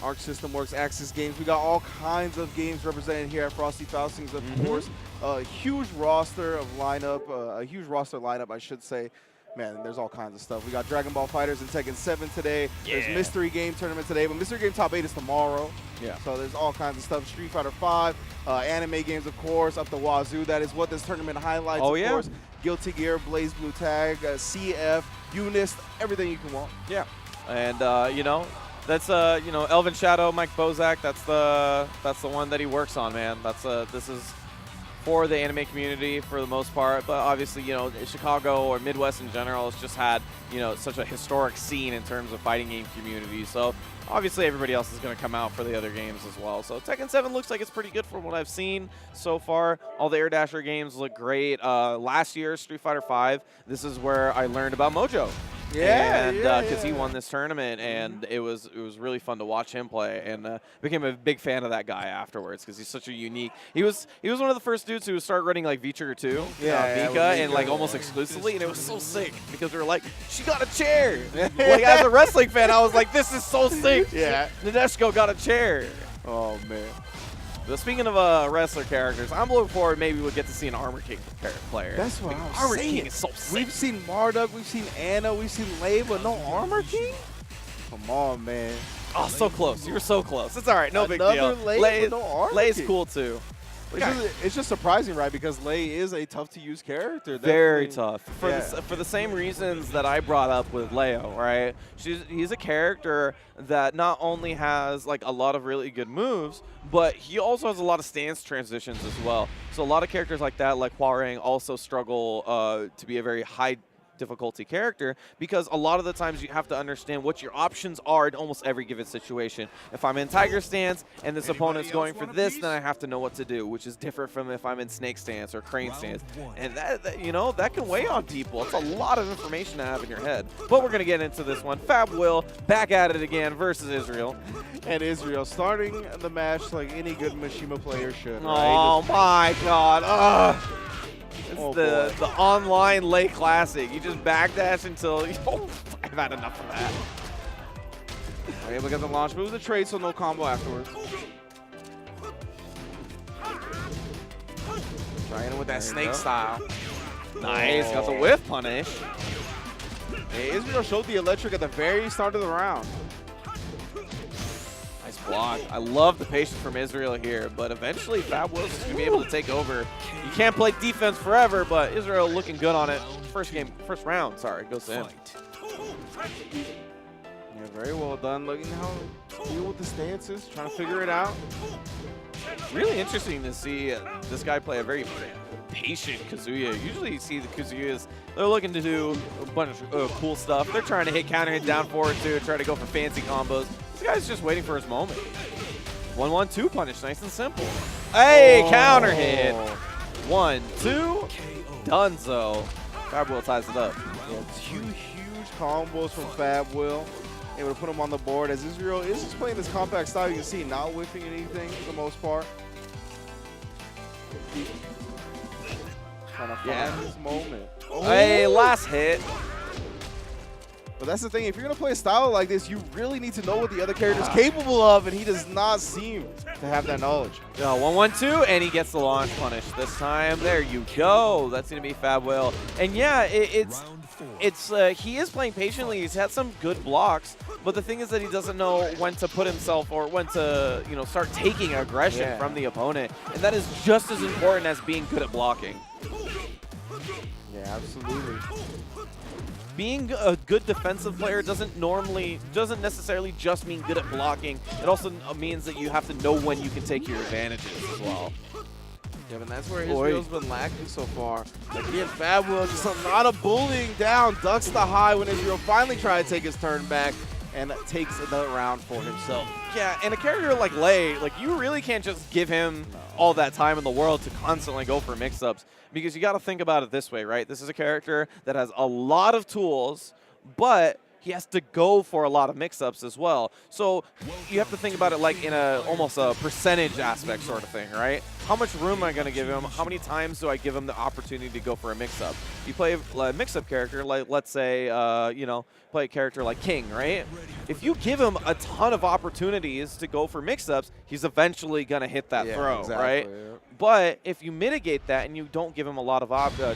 Speaker 1: Arc System Works, Axis Games. We got all kinds of games represented here at Frosty Faustings, of course. A huge roster of lineup, a huge roster lineup, I should say. Man, there's all kinds of stuff. We got Dragon Ball Fighters and Tekken 7 today.
Speaker 2: Yeah.
Speaker 1: There's Mystery Game Tournament today, but Mystery Game Top 8 is tomorrow.
Speaker 2: Yeah.
Speaker 1: So there's all kinds of stuff. Street Fighter 5, anime games, of course, up the wazoo. That is what this tournament highlights, of course. Guilty Gear, Blaze Blue Tag, CF, Unist, everything you can want.
Speaker 2: Yeah. And, you know, that's, you know, Elvin Shadow, Mike Bozak, that's the one that he works on, man. That's, this is for the anime community for the most part, but obviously, you know, Chicago or Midwest in general has just had, you know, such a historic scene in terms of fighting game community. So obviously everybody else is going to come out for the other games as well. So Tekken 7 looks like it's pretty good from what I've seen so far. All the Air Dasher games look great. Last year, Street Fighter 5, this is where I learned about Mojo.
Speaker 1: Yeah,
Speaker 2: and because he won this tournament, and it was really fun to watch him play, and became a big fan of that guy afterwards because he's such a unique. He was one of the first dudes who started running like V-Trigger 2, Mika, and like almost exclusively, and it was so sick because we were like, she got a chair. Like as a wrestling fan, I was like, this is so sick.
Speaker 1: Yeah.
Speaker 2: Nadeshko got a chair.
Speaker 1: Oh man.
Speaker 2: But speaking of wrestler characters, I'm looking forward maybe we'll get to see an Armor King player.
Speaker 1: That's what I was
Speaker 2: Armor
Speaker 1: saying.
Speaker 2: King is so sick.
Speaker 1: We've seen Marduk, we've seen Anna, we've seen Lei, but no Armor King? Come on, man.
Speaker 2: Oh, so close. You were so close. It's all right. No big deal.
Speaker 1: Another Lei with no Armor
Speaker 2: Lei's
Speaker 1: King.
Speaker 2: cool, too.
Speaker 1: It's just surprising, right? Because Lei is a tough-to-use character.
Speaker 2: Very
Speaker 1: Definitely.
Speaker 2: tough. For the same reasons that I brought up with Leo, right? He's a character that not only has like a lot of really good moves, but he also has a lot of stance transitions as well. So a lot of characters like that, like Hwoarang, also struggle to be a very high difficulty character, because a lot of the times you have to understand what your options are in almost every given situation. If I'm in Tiger stance and this opponent's going for this, then I have to know what to do, which is different from if I'm in Snake stance or Crane stance. And that you know, that can weigh on people. It's a lot of information to have in your head. But we're going to get into this one. Fab Will back at it again versus Israel.
Speaker 1: And Israel starting the match like any good Mishima player should.
Speaker 2: Oh my God. Ugh. It's
Speaker 1: Oh,
Speaker 2: the online Lei Classic. You just backdash until I've had enough of that.
Speaker 1: Able to get the launch move, the trade, so no combo afterwards. Trying with that snake style.
Speaker 2: Nice, got the whiff punish.
Speaker 1: Hey, Israel showed the electric at the very start of the round.
Speaker 2: Nice block. I love the patience from Israel here, but eventually Fab Will's going to be able to take over. You can't play defense forever, but Israel looking good on it. First round, sorry, goes to him.
Speaker 1: Yeah, very well done. Looking how to deal with the stances, trying to figure it out.
Speaker 2: Really interesting to see this guy play a very patient Kazuya. Usually you see the Kazuyas, they're looking to do a bunch of cool stuff. They're trying to hit counter hit down forward too, try to go for fancy combos. This guy's just waiting for his moment. 1-1-2 punish, nice and simple. Hey, counter hit. 1-2, Dunzo. Fab Will ties it up.
Speaker 1: Yeah, two huge combos from Fab Will. Able to put him on the board as Israel is just playing this compact style. You can see not whiffing anything for the most part. Trying to find his moment. Oh.
Speaker 2: Hey, last hit.
Speaker 1: But that's the thing, if you're going to play a style like this, you really need to know what the other character is capable of, and he does not seem to have that knowledge.
Speaker 2: 1-1-2, and he gets the launch punish this time. There you go. That's going to be Fab Will. And yeah, he is playing patiently. He's had some good blocks, but the thing is that he doesn't know when to put himself or when to, start taking aggression from the opponent. And that is just as important as being good at blocking.
Speaker 1: Yeah, absolutely.
Speaker 2: Being a good defensive player doesn't necessarily just mean good at blocking. It also means that you have to know when you can take your advantages as well.
Speaker 1: Yeah, and that's where Israel's been lacking so far. Again, Fab Will just a lot of bullying down, ducks the high when Israel finally tried to take his turn back and takes another round for himself.
Speaker 2: Yeah, and a character like Lei, you really can't just give him all that time in the world to constantly go for mix-ups, because you got to think about it this way, right? This is a character that has a lot of tools, but he has to go for a lot of mix-ups as well. So you have to think about it like in almost a percentage aspect sort of thing, right? How much room am I going to give him? How many times do I give him the opportunity to go for a mix-up? You play a mix-up character, like let's say, play a character like King, right? If you give him a ton of opportunities to go for mix-ups, he's eventually going to hit that throw,
Speaker 1: exactly,
Speaker 2: right?
Speaker 1: Yeah.
Speaker 2: But if you mitigate that and you don't give him a lot of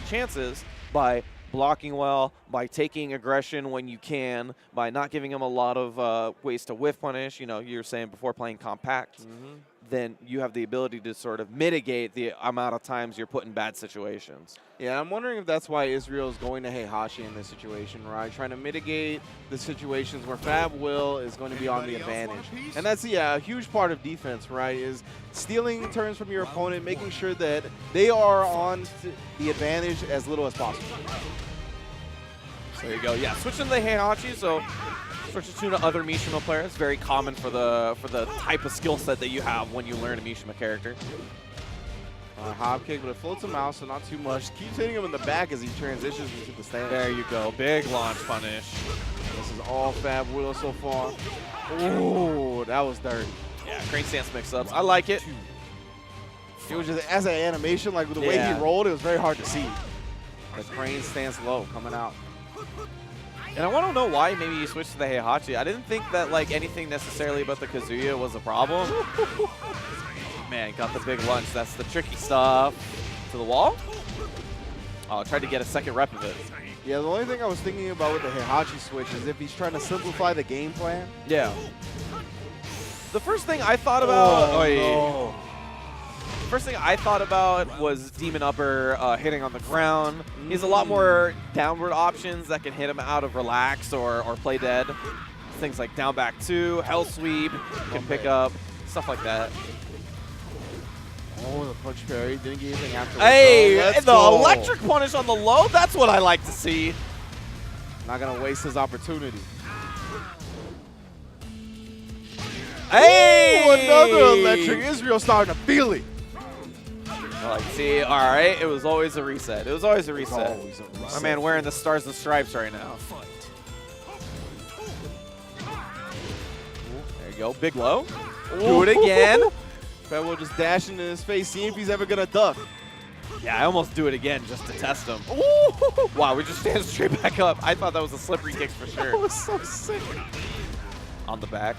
Speaker 2: chances by blocking well, by taking aggression when you can, by not giving him a lot of ways to whiff punish, you were saying before playing compact, then you have the ability to sort of mitigate the amount of times you're put in bad situations.
Speaker 1: Yeah, I'm wondering if that's why Israel is going to Heihachi in this situation, right? Trying to mitigate the situations where Fab Will is going to be on the advantage. And that's, a huge part of defense, right, is stealing turns from your opponent, making sure that they are on the advantage as little as possible.
Speaker 2: So there you go. Yeah, switching to the Heihachi, so switching to other Mishima players. Very common for the type of skill set that you have when you learn a Mishima character.
Speaker 1: Hop kick, but it floats him out, so not too much. Keeps hitting him in the back as he transitions into the stand.
Speaker 2: There you go. Big launch punish.
Speaker 1: This is all Fab Will so far. Ooh, that was dirty.
Speaker 2: Yeah, crane stance mix-ups. I like it.
Speaker 1: It was just, as an animation, like the way he rolled, it was very hard to see. The crane stance low coming out.
Speaker 2: And I want to know why maybe you switched to the Heihachi. I didn't think that anything necessarily about the Kazuya was a problem. man, got the big lunge. That's the tricky stuff. To the wall. Oh, I tried to get a second rep of it.
Speaker 1: Yeah, the only thing I was thinking about with the Heihachi switch is if he's trying to simplify the game plan.
Speaker 2: Yeah. The first thing I thought about.
Speaker 1: No.
Speaker 2: First thing I thought about was Demon Upper hitting on the ground. He has a lot more downward options that can hit him out of relax or play dead. Things like down back 2, hell sweep, can pick up, stuff like that.
Speaker 1: Oh, the punch parry. Didn't get anything after.
Speaker 2: Hey,
Speaker 1: Let's
Speaker 2: the
Speaker 1: go.
Speaker 2: electric punish on the low, that's what I like to see.
Speaker 1: Not going to waste his opportunity.
Speaker 2: Hey!
Speaker 1: Ooh, another electric. Israel starting to feel it.
Speaker 2: Like, see, all right, it was always a reset. It was always a reset.
Speaker 1: Always a reset.
Speaker 2: My man wearing the stars and stripes right now. There you go, big low. Do it again.
Speaker 1: Fed will just dash into his face, see if he's ever going to duck.
Speaker 2: Yeah, I almost do it again just to test him. Ooh. Wow, we just stand straight back up. I thought that was a slippery kick for sure.
Speaker 1: That was so sick.
Speaker 2: On the back.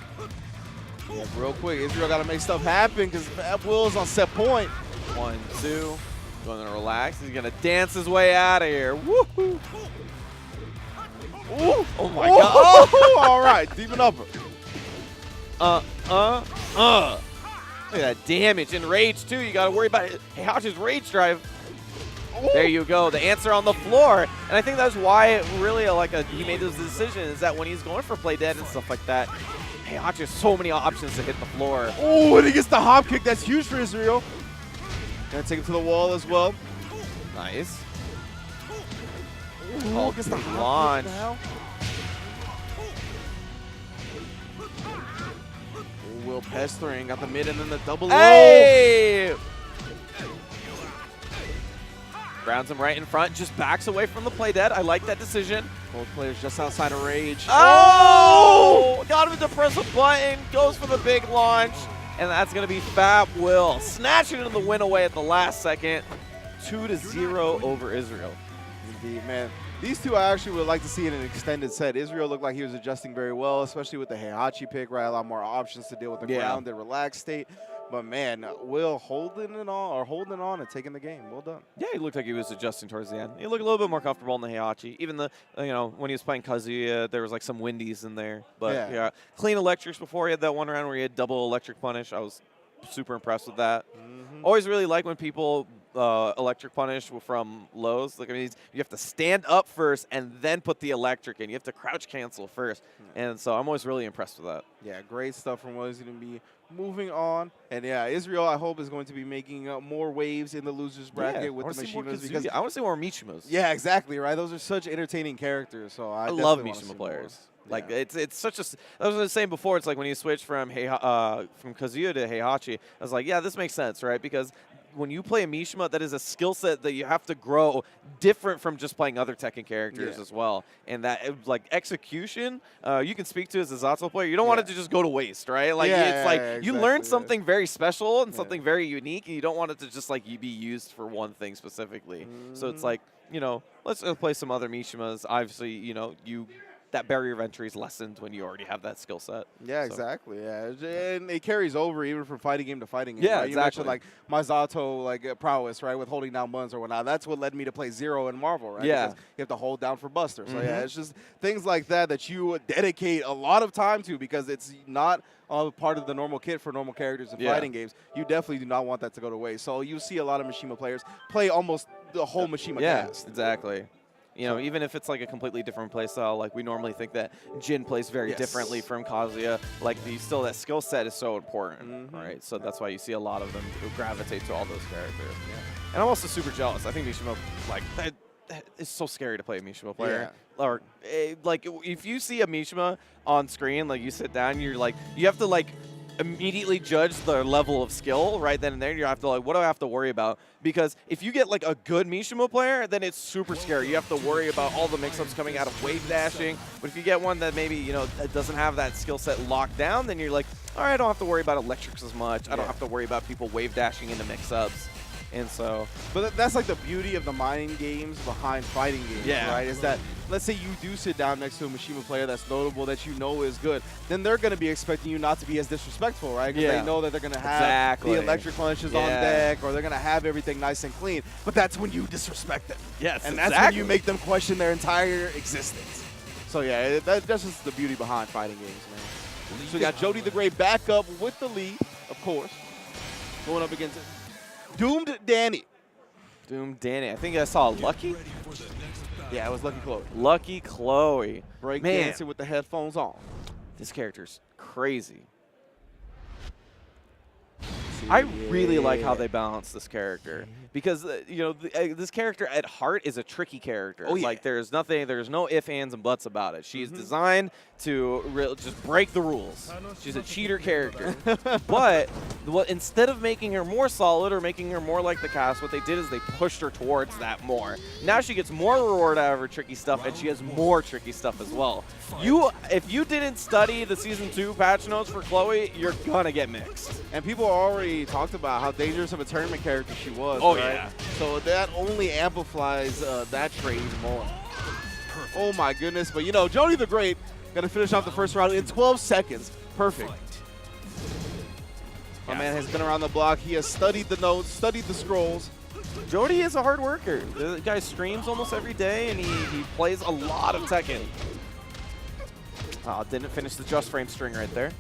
Speaker 1: Yeah, real quick, Israel got to make stuff happen because Will's on set point.
Speaker 2: 1, 2. Going to relax. He's going to dance his way out of here. Woohoo. Ooh. Oh, my God.
Speaker 1: Oh, all right, Demon Upper.
Speaker 2: Look at that damage and rage, too. You got to worry about it. Heihachi's rage drive. There you go. The answer on the floor. And I think that's why it really he made those decisions, is that when he's going for play dead and stuff like that, Heihachi has so many options to hit the floor.
Speaker 1: Oh, and he gets the hop kick. That's huge for Israel. Gonna take him to the wall as well.
Speaker 2: Nice.
Speaker 1: Ooh,
Speaker 2: Oh,
Speaker 1: gets the
Speaker 2: big
Speaker 1: hop
Speaker 2: launch.
Speaker 1: kick now. Will pestering, got the mid and then the double low.
Speaker 2: Hey! Grounds him right in front, just backs away from the play dead. I like that decision.
Speaker 1: Both players just outside of rage.
Speaker 2: Oh! Got him to press a button, goes for the big launch, and that's going to be Fab Will. Snatching the win away at the last second. 2-0 over Israel.
Speaker 1: Indeed, man. These two I actually would like to see in an extended set. Israel looked like he was adjusting very well, especially with the Heihachi pick, right? A lot more options to deal with the ground and relaxed state. But man, Will holding on and taking the game. Well done.
Speaker 2: Yeah, he looked like he was adjusting towards the end. He looked a little bit more comfortable in the Heihachi. Even when he was playing Kazuya, there was like some windies in there. But yeah, clean electrics before. He had that one round where he had double electric punish. I was super impressed with that. Always really like when people electric punish from lows. Like, I mean, you have to stand up first and then put the electric in. You have to crouch cancel first. And so I'm always really impressed with that.
Speaker 1: Yeah, great stuff from Will. He's going to be moving on. And yeah, Israel, I hope, is going to be making more waves in the losers bracket with the Mishimas.
Speaker 2: Because I want to see more Mishimas.
Speaker 1: Yeah, exactly, right? Those are such entertaining characters. So I
Speaker 2: love Mishima players. Like, it's such a. I was saying before, it's like when you switch from Kazuya to Heihachi, I was like, yeah, this makes sense, right? Because when you play a Mishima, that is a skill set that you have to grow different from just playing other Tekken characters as well. And that, like, execution, you can speak to as a Zato player. You don't want it to just go to waste, right? Like, it's like you learn something very special and something very unique, and you don't want it to just, like, be used for one thing specifically. So it's like, let's play some other Mishimas. Obviously, that barrier of entry is lessened when you already have that skill set.
Speaker 1: Yeah, exactly. Yeah, and it carries over even from fighting game to fighting game.
Speaker 2: Yeah,
Speaker 1: right? You mentioned,
Speaker 2: exactly.
Speaker 1: like my Zato prowess, right, with holding down buttons or whatnot. That's what led me to play Zero in Marvel, right?
Speaker 2: Yeah,
Speaker 1: because you have to hold down for Buster. So yeah, it's just things like that you dedicate a lot of time to because it's not part of the normal kit for normal characters in fighting games. You definitely do not want that to go to waste. So you see a lot of Mishima players play almost the whole Mishima cast.
Speaker 2: Exactly. Even if it's like a completely different playstyle, like we normally think that Jin plays very differently from Kazuya, like still that skill set is so important, right? So that's why you see a lot of them who gravitate to all those characters. And I'm also super jealous. I think Mishima, it's so scary to play a Mishima player. Or like if you see a Mishima on screen, like you sit down, you're like, you have to like immediately judge the level of skill right then and there. You have to like, what do I have to worry about? Because if you get like a good Mishima player, then it's super scary. You have to worry about all the mix-ups coming out of wave dashing. But if you get one that maybe, that doesn't have that skill set locked down, then you're like, all right, I don't have to worry about electrics as much. I don't have to worry about people wave dashing into mix-ups. And so,
Speaker 1: But that's like the beauty of the mind games behind fighting games,
Speaker 2: Yeah.
Speaker 1: right? Is that, let's say you do sit down next to a Mishima player that's notable, that you know is good, then they're going to be expecting you not to be as disrespectful, right? Because
Speaker 2: Yeah.
Speaker 1: they know that they're going to have the electric punches on deck, or they're going to have everything nice and clean. But that's when you disrespect them.
Speaker 2: yes,
Speaker 1: And that's when you make them question their entire existence. So yeah, that's just the beauty behind fighting games, man. So we got Jody the Great back up with the lead, of course, going up against Doomed Danny.
Speaker 2: Doom Danny. I think I saw Lucky.
Speaker 3: Ready for the next battle.
Speaker 1: Yeah, it was Lucky Chloe.
Speaker 2: Lucky Chloe.
Speaker 1: Break
Speaker 2: Man.
Speaker 1: dancing with the headphones on.
Speaker 2: This character's crazy. I really like how they balance this character because you know this character at heart is a tricky character.
Speaker 1: Oh, yeah.
Speaker 2: Like there's no ifs, ands, and buts about it. She's designed to just break the rules. She's a cheater character. But instead of making her more solid or making her more like the cast, what they did is they pushed her towards that more. Now she gets more reward out of her tricky stuff, and she has more tricky stuff as well. If you didn't study the Season 2 patch notes for Chloe, you're gonna get mixed.
Speaker 1: And people already talked about how dangerous of a tournament character she was.
Speaker 2: Oh,
Speaker 1: right?
Speaker 2: yeah.
Speaker 1: So that only amplifies that trait even more. Oh my goodness. But you know, Jody the Great gonna finish off the first round in 12 seconds. Perfect. My man has been around the block. He has studied the notes, studied the scrolls.
Speaker 2: Jody is a hard worker. The guy streams almost every day, and he plays a lot of Tekken. Oh, didn't finish the just frame string right there.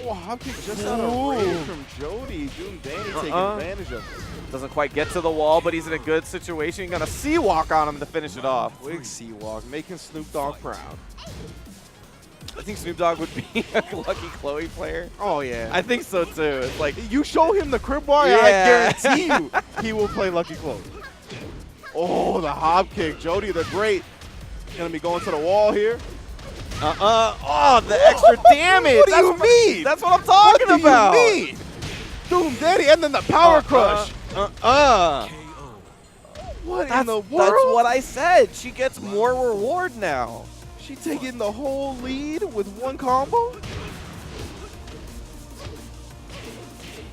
Speaker 1: Oh, hop kick just out of range from Jody. Doom Danny taking advantage of it.
Speaker 2: Doesn't quite get to the wall, but he's in a good situation. Got a C-walk on him to finish it off.
Speaker 1: Big C-walk, making Snoop Dogg proud.
Speaker 2: I think Snoop Dogg would be a Lucky Chloe player.
Speaker 1: Oh, yeah.
Speaker 2: I think so, too. It's like,
Speaker 1: You show him the crib bar,
Speaker 2: Yeah.
Speaker 1: I guarantee you he will play Lucky Chloe. Oh, the hop kick. Jody the Great going to be going to the wall here.
Speaker 2: oh, the extra damage.
Speaker 1: What do you mean?
Speaker 2: That's what I'm talking about.
Speaker 1: What do you mean? Doom Daddy and then the power crush.
Speaker 3: KO.
Speaker 1: What
Speaker 2: That's,
Speaker 1: in the world?
Speaker 2: that's what I said. She gets more reward now.
Speaker 1: She taking the whole lead with one combo?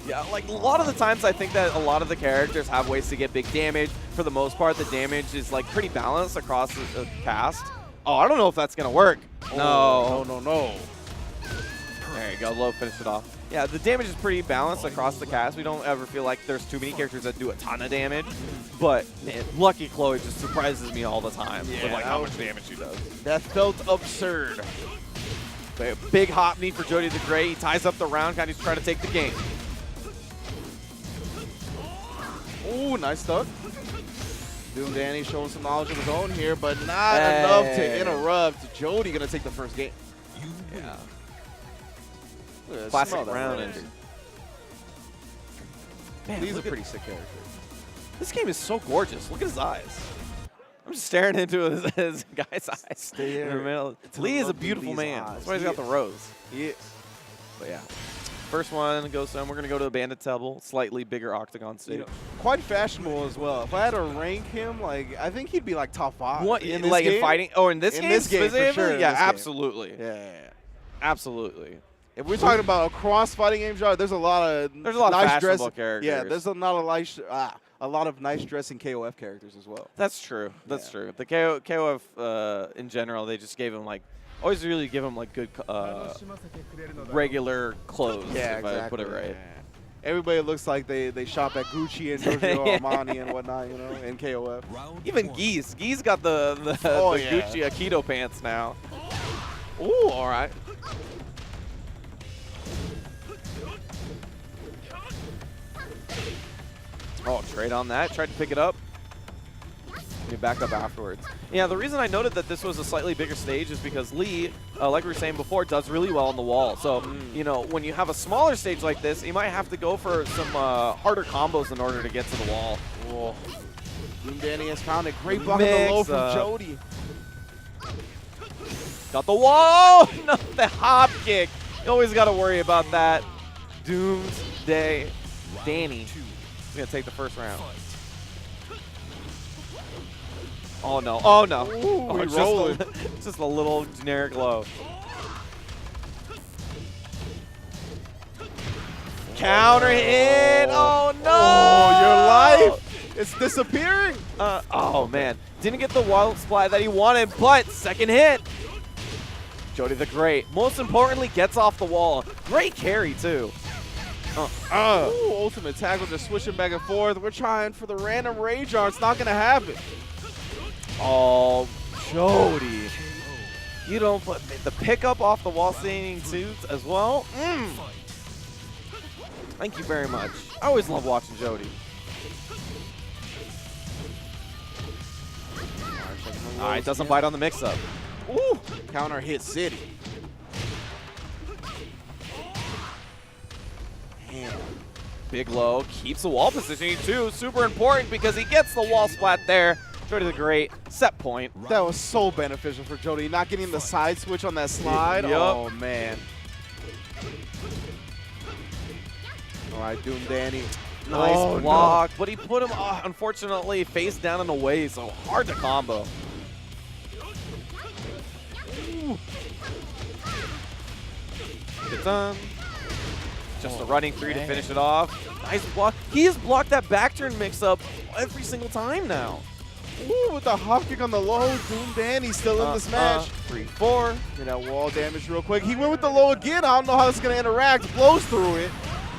Speaker 2: Yeah, like a lot of the times I think that a lot of the characters have ways to get big damage. For the most part, the damage is like pretty balanced across the cast. Oh, I don't know if that's going to work.
Speaker 1: No.
Speaker 2: There you go, low, finish it off. Yeah, the damage is pretty balanced across the cast. We don't ever feel like there's too many characters that do a ton of damage. But man, Lucky Chloe just surprises me all the time with like how much damage she does.
Speaker 1: That felt absurd.
Speaker 2: Big hop knee for Jody the Great. He ties up the round, kind of trying to take the game.
Speaker 1: Ooh, nice stuff. Doom Danny showing some knowledge of his own here, but not enough to interrupt. Jody gonna take the first game.
Speaker 2: Yeah.
Speaker 1: Smell
Speaker 2: Classic
Speaker 1: that
Speaker 2: round
Speaker 1: right
Speaker 2: ender.
Speaker 1: there.
Speaker 2: Man,
Speaker 1: He's a
Speaker 2: look at-
Speaker 1: pretty sick character.
Speaker 2: This game is so gorgeous. Look at his eyes. I'm just staring into his guy's eyes.
Speaker 1: Stare
Speaker 2: In the middle.
Speaker 1: into
Speaker 2: Lee is a
Speaker 1: lovely
Speaker 2: beautiful
Speaker 1: Lee's
Speaker 2: man.
Speaker 1: eyes.
Speaker 2: That's why he's
Speaker 1: He
Speaker 2: got the
Speaker 1: is.
Speaker 2: rose.
Speaker 1: Yeah.
Speaker 2: But yeah. First one goes down. We're going to go to a bandit table. Slightly bigger octagon stage.
Speaker 1: You know, quite fashionable as well. If I had to rank him, like I think he'd be like top 5.
Speaker 2: What,
Speaker 1: in this
Speaker 2: like
Speaker 1: game?
Speaker 2: in fighting? Oh, in this
Speaker 1: In
Speaker 2: game
Speaker 1: this game, for
Speaker 2: specifically?
Speaker 1: sure, in
Speaker 2: Yeah,
Speaker 1: this game.
Speaker 2: absolutely.
Speaker 1: Yeah.
Speaker 2: Absolutely.
Speaker 1: If we're talking about across fighting game genre, there's a lot of
Speaker 2: There's a lot of
Speaker 1: nice
Speaker 2: fashionable
Speaker 1: dressing
Speaker 2: characters.
Speaker 1: Yeah, there's a lot of nice dressing KOF characters as well.
Speaker 2: That's true. That's
Speaker 1: Yeah.
Speaker 2: true. The KOF in general, they just gave him like, always really give him like good regular clothes.
Speaker 1: Yeah,
Speaker 2: if
Speaker 1: exactly.
Speaker 2: I put it right.
Speaker 1: Yeah. Everybody looks like they shop at Gucci and Giorgio Armani and whatnot, you know, in KOF.
Speaker 3: Round
Speaker 2: Even
Speaker 3: one.
Speaker 2: Geese got the,
Speaker 1: Oh,
Speaker 2: the
Speaker 1: yeah.
Speaker 2: Gucci Aikido pants now.
Speaker 1: Ooh, all right.
Speaker 2: Oh, trade on that. Tried to pick it up. Get back up afterwards. Yeah, the reason I noted that this was a slightly bigger stage is because Lee, like we were saying before, does really well on the wall. So, you know, when you have a smaller stage like this, you might have to go for some harder combos in order to get to the wall.
Speaker 1: Whoa. Doom Danny has found it. Great block on the low
Speaker 2: Mix
Speaker 1: from
Speaker 2: up.
Speaker 1: Jody.
Speaker 2: Got the wall! No, the hop kick. You always got to worry about that. Doomsday Danny is going to take the first round. Oh, no. Oh, no.
Speaker 1: Ooh,
Speaker 2: Oh,
Speaker 1: we
Speaker 2: just
Speaker 1: rolling.
Speaker 2: just a little generic low. Counter hit. Oh, no.
Speaker 1: Oh, your life. It's disappearing.
Speaker 2: Oh, man. Didn't get the wall splat that he wanted, but second hit. Jody the Great, most importantly, gets off the wall. Great carry, too.
Speaker 1: Ooh, ultimate tackle, just switching back and forth. We're trying for the random rage art. It's not going to happen.
Speaker 2: Oh, Jody. You don't put the pickup off the wall standing suits as well. Thank you very much. I always love watching Jody. All right, doesn't bite on the mix-up.
Speaker 1: Ooh, counter hit city. Damn.
Speaker 2: Big low keeps the wall positioning too. Super important because he gets the wall splat there. Jody the Great, set point.
Speaker 1: That was so beneficial for Jody, not getting the side switch on that slide.
Speaker 2: Yep.
Speaker 1: Oh, man. All right, Doom Danny.
Speaker 2: Nice block, but he put him, unfortunately, face down and away, so hard to combo. Good done. Just a running three to finish it off. Nice block. He has blocked that back turn mix-up every single time now.
Speaker 1: Ooh, with the hop kick on the low, Doom Danny still in this match.
Speaker 2: 3-4.
Speaker 1: Get that wall damage real quick. He went with the low again. I don't know how it's going to interact. Blows through it.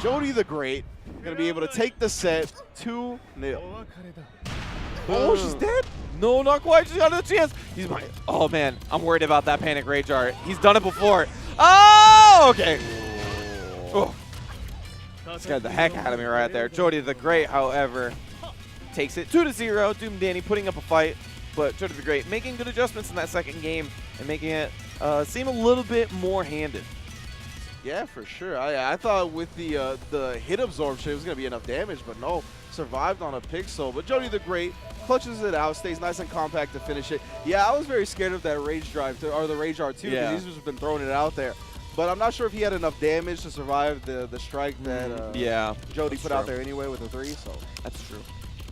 Speaker 1: Jody the Great going to be able to take the set 2-0. Oh, she's dead?
Speaker 2: No, not quite. She's got another chance. He's my. Oh, man. I'm worried about that Panic Rage art. He's done it before. Oh, okay. Oh. Scared the heck out of me right there. Jody the Great, however, takes it 2-0. Doom Danny putting up a fight, but Jody the Great making good adjustments in that second game and making it seem a little bit more handed.
Speaker 1: Yeah, for sure. I thought with the hit absorption it was going to be enough damage, but no. Survived on a pixel. But Jody the Great clutches it out, stays nice and compact to finish it. Yeah, I was very scared of that Rage Drive, or the Rage R2, because he's just been throwing it out there. But I'm not sure if he had enough damage to survive the strike that Jody put out there anyway with the 3. So
Speaker 2: That's true.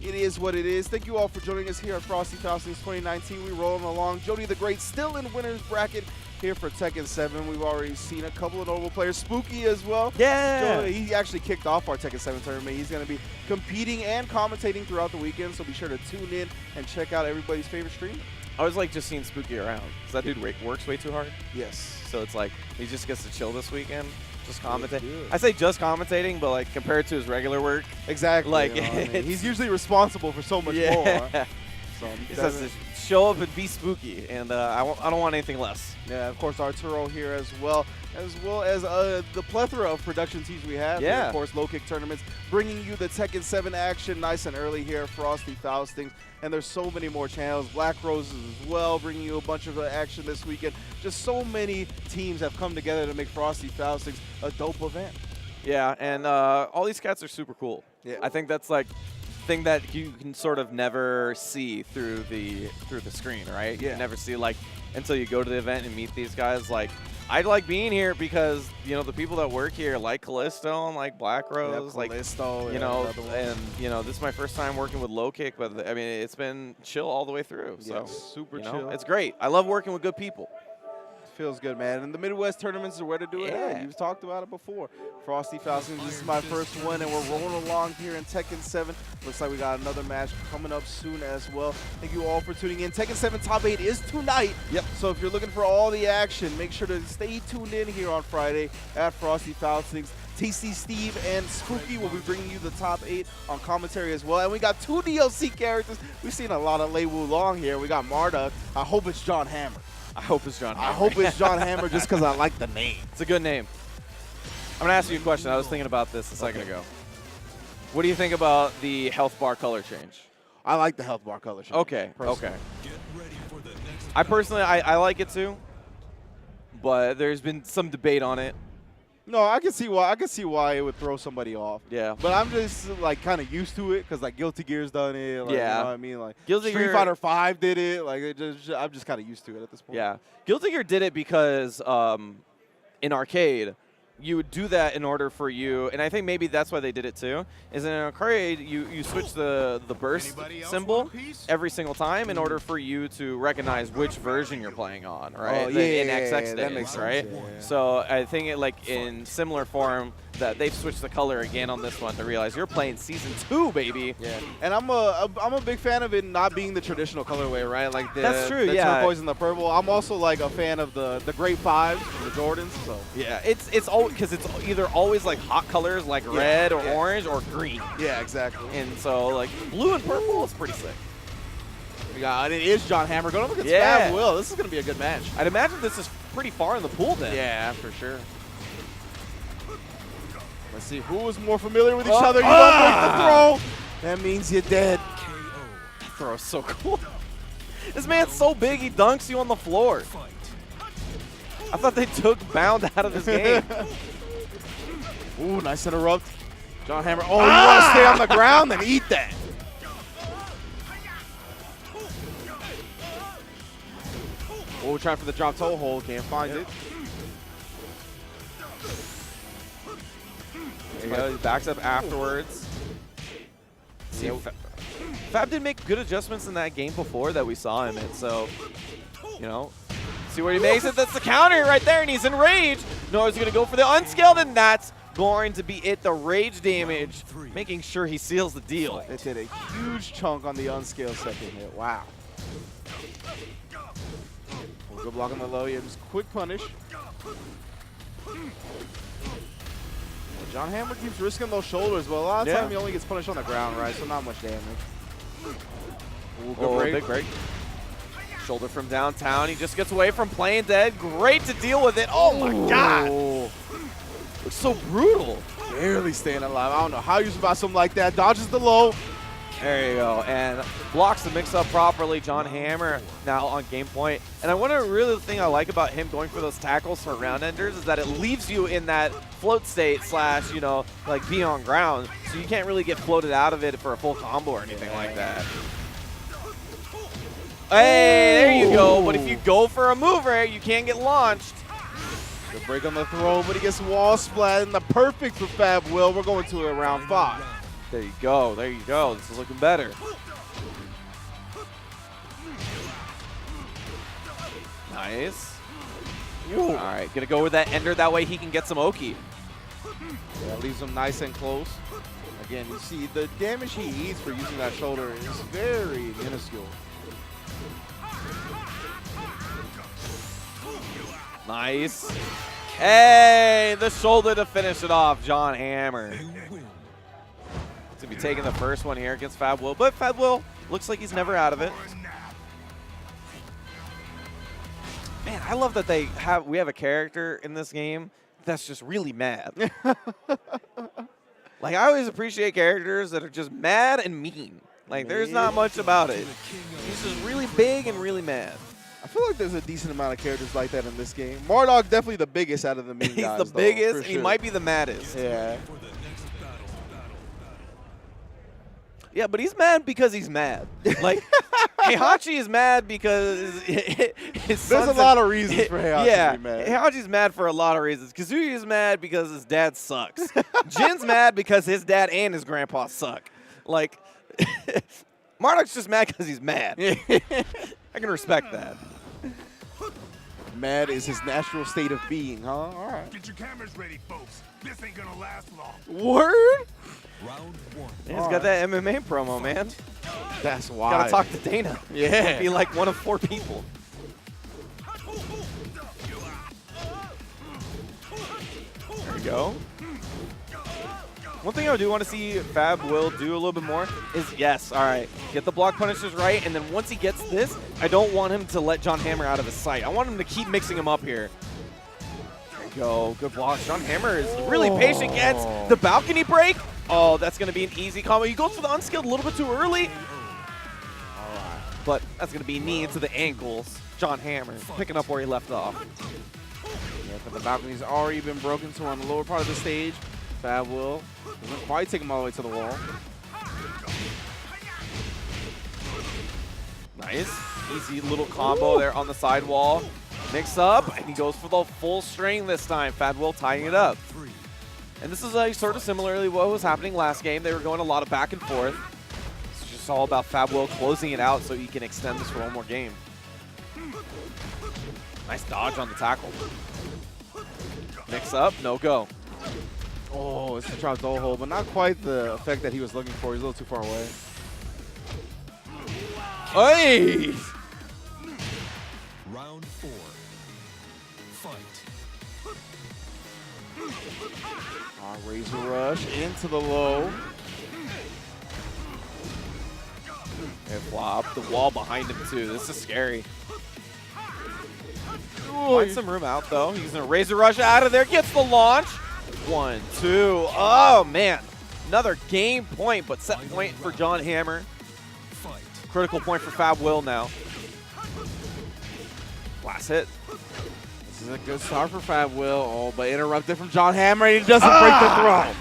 Speaker 1: it is what it is. Thank you all for joining us here at Frosty Faustings 2019. We rolling along. Jody the Great still in winner's bracket here for Tekken 7. We've already seen a couple of notable players. Spooky as well.
Speaker 2: Yeah.
Speaker 1: Jody, he actually kicked off our Tekken 7 tournament. He's going to be competing and commentating throughout the weekend, so be sure to tune in and check out everybody's favorite stream.
Speaker 2: I always like just seeing Spooky around. Because that dude works way too hard.
Speaker 1: Yes.
Speaker 2: So it's like he just gets to chill this weekend. Just commentate. I say just commentating, but like compared to his regular work.
Speaker 1: Exactly.
Speaker 2: Like,
Speaker 1: you know, I mean, he's usually responsible for so much more. So
Speaker 2: he says to show up and be spooky, and I don't want anything less.
Speaker 1: Yeah, of course, Arturo here as well as the plethora of production teams we have.
Speaker 2: Yeah.
Speaker 1: And of course, low kick tournaments, bringing you the Tekken 7 action nice and early here at Frosty Faustings. And there's so many more channels. Black Roses as well, bringing you a bunch of action this weekend. Just so many teams have come together to make Frosty Faustings a dope event.
Speaker 2: Yeah, and all these cats are super cool.
Speaker 1: Yeah.
Speaker 2: I think that's like thing that you can sort of never see through the screen, right? You
Speaker 1: Yeah.
Speaker 2: can never see like until you go to the event and meet these guys. Like I like being here because you know the people that work here like Callisto and like Black Rose, like
Speaker 1: Callisto,
Speaker 2: you know, and you know this is my first time working with low kick, but I mean it's been chill all the way through. So
Speaker 1: Yeah, super
Speaker 2: you know,
Speaker 1: chill.
Speaker 2: it's great. I love working with good people.
Speaker 1: Feels good, man. And the Midwest tournaments are where to do it at. You've talked about it before. Frosty Faustings, this is my first one, and we're rolling along here in Tekken 7. Looks like we got another match coming up soon as well. Thank you all for tuning in. Tekken 7 Top 8 is tonight.
Speaker 2: Yep.
Speaker 1: So if you're looking for all the action, make sure to stay tuned in here on Friday at Frosty Faustings. Tasty Steve and Spooky will be bringing you the top 8 on commentary as well. And we got 2 DLC characters. We've seen a lot of Lei Wulong here. We got Marduk. I hope it's John Hammer.
Speaker 2: I hope it's John Hammer.
Speaker 1: I hope it's John Hammer just because I like the name.
Speaker 2: It's a good name. I'm going to ask you a question. I was thinking about this a second ago. What do you think about the health bar color change?
Speaker 1: I like the health bar color change.
Speaker 2: Okay,
Speaker 1: personally.
Speaker 2: okay. I personally, I like it too, but there's been some debate on it.
Speaker 1: No, I can see why. I can see why it would throw somebody off.
Speaker 2: Yeah.
Speaker 1: But I'm just like kind of used to it because like Guilty Gear's done it. Like,
Speaker 2: Yeah.
Speaker 1: You know what I mean? Like
Speaker 2: Guilty
Speaker 1: Street
Speaker 2: Gear-
Speaker 1: Fighter 5 did it. Like I'm just kind of used to it at this point.
Speaker 2: Yeah. Guilty Gear did it because in arcade, you would do that in order for you, and I think maybe that's why they did it too, is in an arcade, you switch the burst symbol every single time in order for you to recognize which version you're playing on, right?
Speaker 1: Oh,
Speaker 2: In
Speaker 1: yeah,
Speaker 2: XX
Speaker 1: that
Speaker 2: days,
Speaker 1: makes sense,
Speaker 2: right?
Speaker 1: yeah.
Speaker 2: So I think it like in similar form, that they've switched the color again on this one to realize you're playing Season 2, baby.
Speaker 1: Yeah, and I'm a big fan of it not being the traditional colorway, right? Like
Speaker 2: That's true,
Speaker 1: the
Speaker 2: yeah.
Speaker 1: turquoise and the purple. I'm also like a fan of the Great Fives, the Jordans. So
Speaker 2: Yeah, it's all because it's either always like hot colors like red or orange or green.
Speaker 1: yeah, exactly.
Speaker 2: And so like blue and purple is pretty sick.
Speaker 1: Yeah, and it is John Hammer going up against
Speaker 2: Yeah.
Speaker 1: Fab Will. This is going to be a good match.
Speaker 2: I'd imagine this is pretty far in the pool then.
Speaker 1: Yeah, for sure. Let's see who is more familiar with each
Speaker 2: Oh,
Speaker 1: other. You don't break the throw. That means you're dead.
Speaker 2: Throw is so cool. This man's so big he dunks you on the floor. I thought they took Bound out of this game.
Speaker 1: Ooh, nice interrupt. John Hammer. Oh, you want to stay on the ground? Then eat that. Oh, trying for the drop toe hold. Can't find it.
Speaker 2: There you go. He backs up afterwards. See, Fab did make good adjustments in that game before that we saw him in, so, you know, see where he makes it. That's the counter right there, and he's in rage. No, he's going to go for the unscaled, and that's going to be it. The rage damage, making sure he seals the deal.
Speaker 1: It did a huge chunk on the unscaled second hit. Wow. Good block on the low. Yeah, just quick punish. John Hammer keeps risking those shoulders, but a lot of time he only gets punished on the ground, right? So not much damage. Ooh, good break.
Speaker 2: Big break. Shoulder from downtown. He just gets away from playing dead. Great to deal with it. Oh my God. Looks so brutal.
Speaker 1: Barely staying alive. I don't know how you survive something like that. Dodges the low.
Speaker 2: There you go, and blocks the mix-up properly. John Hammer now on game point. And I want to really, the thing I like about him going for those tackles for round enders is that it leaves you in that float state slash, you know, like be on ground. So you can't really get floated out of it for a full combo or anything like that. Hey, there you go. But if you go for a mover, you can't get launched.
Speaker 1: Good break on the throw, but he gets wall splat, and the perfect for Fab Will. We're going to it round 5.
Speaker 2: There you go. There you go. This is looking better. Nice. All right, gonna go with that ender. That way he can get some Oki.
Speaker 1: Yeah, leaves him nice and close. Again, you see the damage he eats for using that shoulder is very minuscule.
Speaker 2: Nice. Hey, the shoulder to finish it off, John Hammer. To be taking the first one here against Fab Will, but Fab Will looks like he's never out of it. Man, I love that we have a character in this game that's just really mad. Like, I always appreciate characters that are just mad and mean. Like, there's not much about it. He's just really big and really mad.
Speaker 1: I feel like there's a decent amount of characters like that in this game. Marduk definitely the biggest out of the main guys.
Speaker 2: He's the biggest, and he might be the maddest.
Speaker 1: Yeah.
Speaker 2: Yeah, but he's mad because he's mad. Like, Heihachi is mad because his son's
Speaker 1: There's a lot of reasons for Heihachi to be mad.
Speaker 2: Heihachi's mad for a lot of reasons. Kazuya is mad because his dad sucks. Jin's mad because his dad and his grandpa suck. Like, Marduk's just mad because he's mad. I can respect that.
Speaker 1: Mad is his natural state of being, huh? All right.
Speaker 3: Get your cameras ready, folks. This ain't gonna last long.
Speaker 1: Word?
Speaker 3: Round 1.
Speaker 2: He's got that MMA promo, man.
Speaker 1: That's why.
Speaker 2: Gotta talk to Dana.
Speaker 1: Yeah.
Speaker 2: Be like one of 4 people. There we go. One thing I do want to see Fab Will do a little bit more is, yes, all right, get the block punishes right, and then once he gets this, I don't want him to let John Hammer out of his sight. I want him to keep mixing him up here. There you go, good block. John Hammer is really patient, gets the balcony break. Oh, that's going to be an easy combo. He goes for the unskilled a little bit too early. All right, but that's going to be knee into the ankles. John Hammer picking up where he left off.
Speaker 1: Yeah, but the balcony's already been broken, so on the lower part of the stage, Fab Will doesn't quite take him all the way to the wall.
Speaker 2: Nice. Easy little combo there on the sidewall. Mix up, and he goes for the full string this time. Fab Will tying it up. And this is sort of similarly what was happening last game. They were going a lot of back and forth. It's just all about Fab Will closing it out so he can extend this for one more game. Nice dodge on the tackle. Mix up, no go.
Speaker 1: Oh, it's a drop double hold, but not quite the effect that he was looking for. He's a little too far away.
Speaker 2: Hey!
Speaker 3: Round 4. Fight.
Speaker 1: Razor rush into the low.
Speaker 2: And flop. The wall behind him, too. This is scary.
Speaker 1: Ooh.
Speaker 2: Find some room out, though. He's going to Razor Rush out of there. Gets the launch. 1, 2. Oh, man. Another game point, but set point for John Hammer.
Speaker 3: Fight.
Speaker 2: Critical point for Fab Will now. Last hit.
Speaker 1: This is a good start for Fab Will. Oh, but interrupted from John Hammer, and he doesn't break the throw.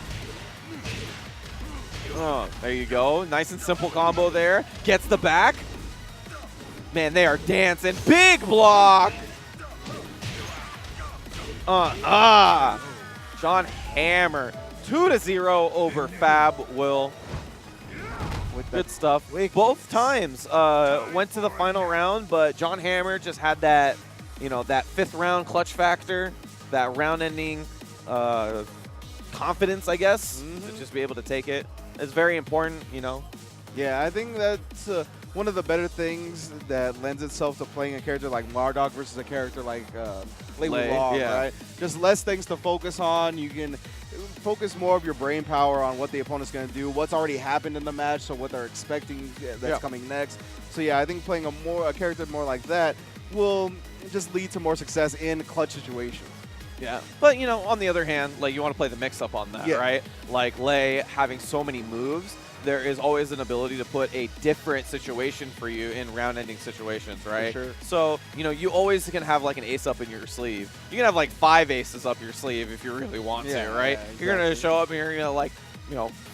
Speaker 2: Oh, there you go. Nice and simple combo there. Gets the back. Man, they are dancing. Big block. John Hammer. 2-0 over Fab Will. Good stuff. Both times went to the final round, but John Hammer just had that, that 5th round clutch factor, that round-ending confidence, I guess, to just be able to take it. It's very important,
Speaker 1: Yeah, I think that's one of the better things that lends itself to playing a character like Marduk versus a character like Lei Wulong,
Speaker 2: yeah.
Speaker 1: right? Just less things to focus on. You can focus more of your brain power on what the opponent's going to do, what's already happened in the match, so what they're expecting that's coming next. So yeah, I think playing a character more like that will just lead to more success in clutch situations.
Speaker 2: Yeah, but on the other hand, like you want to play the mix-up on that, right? Like Lei having so many moves, there is always an ability to put a different situation for you in round-ending situations, right?
Speaker 1: For sure.
Speaker 2: So, you always can have like an ace up in your sleeve. You can have like 5 aces up your sleeve if you really want to, right?
Speaker 1: Yeah, exactly.
Speaker 2: You're going to show up and you're going to like,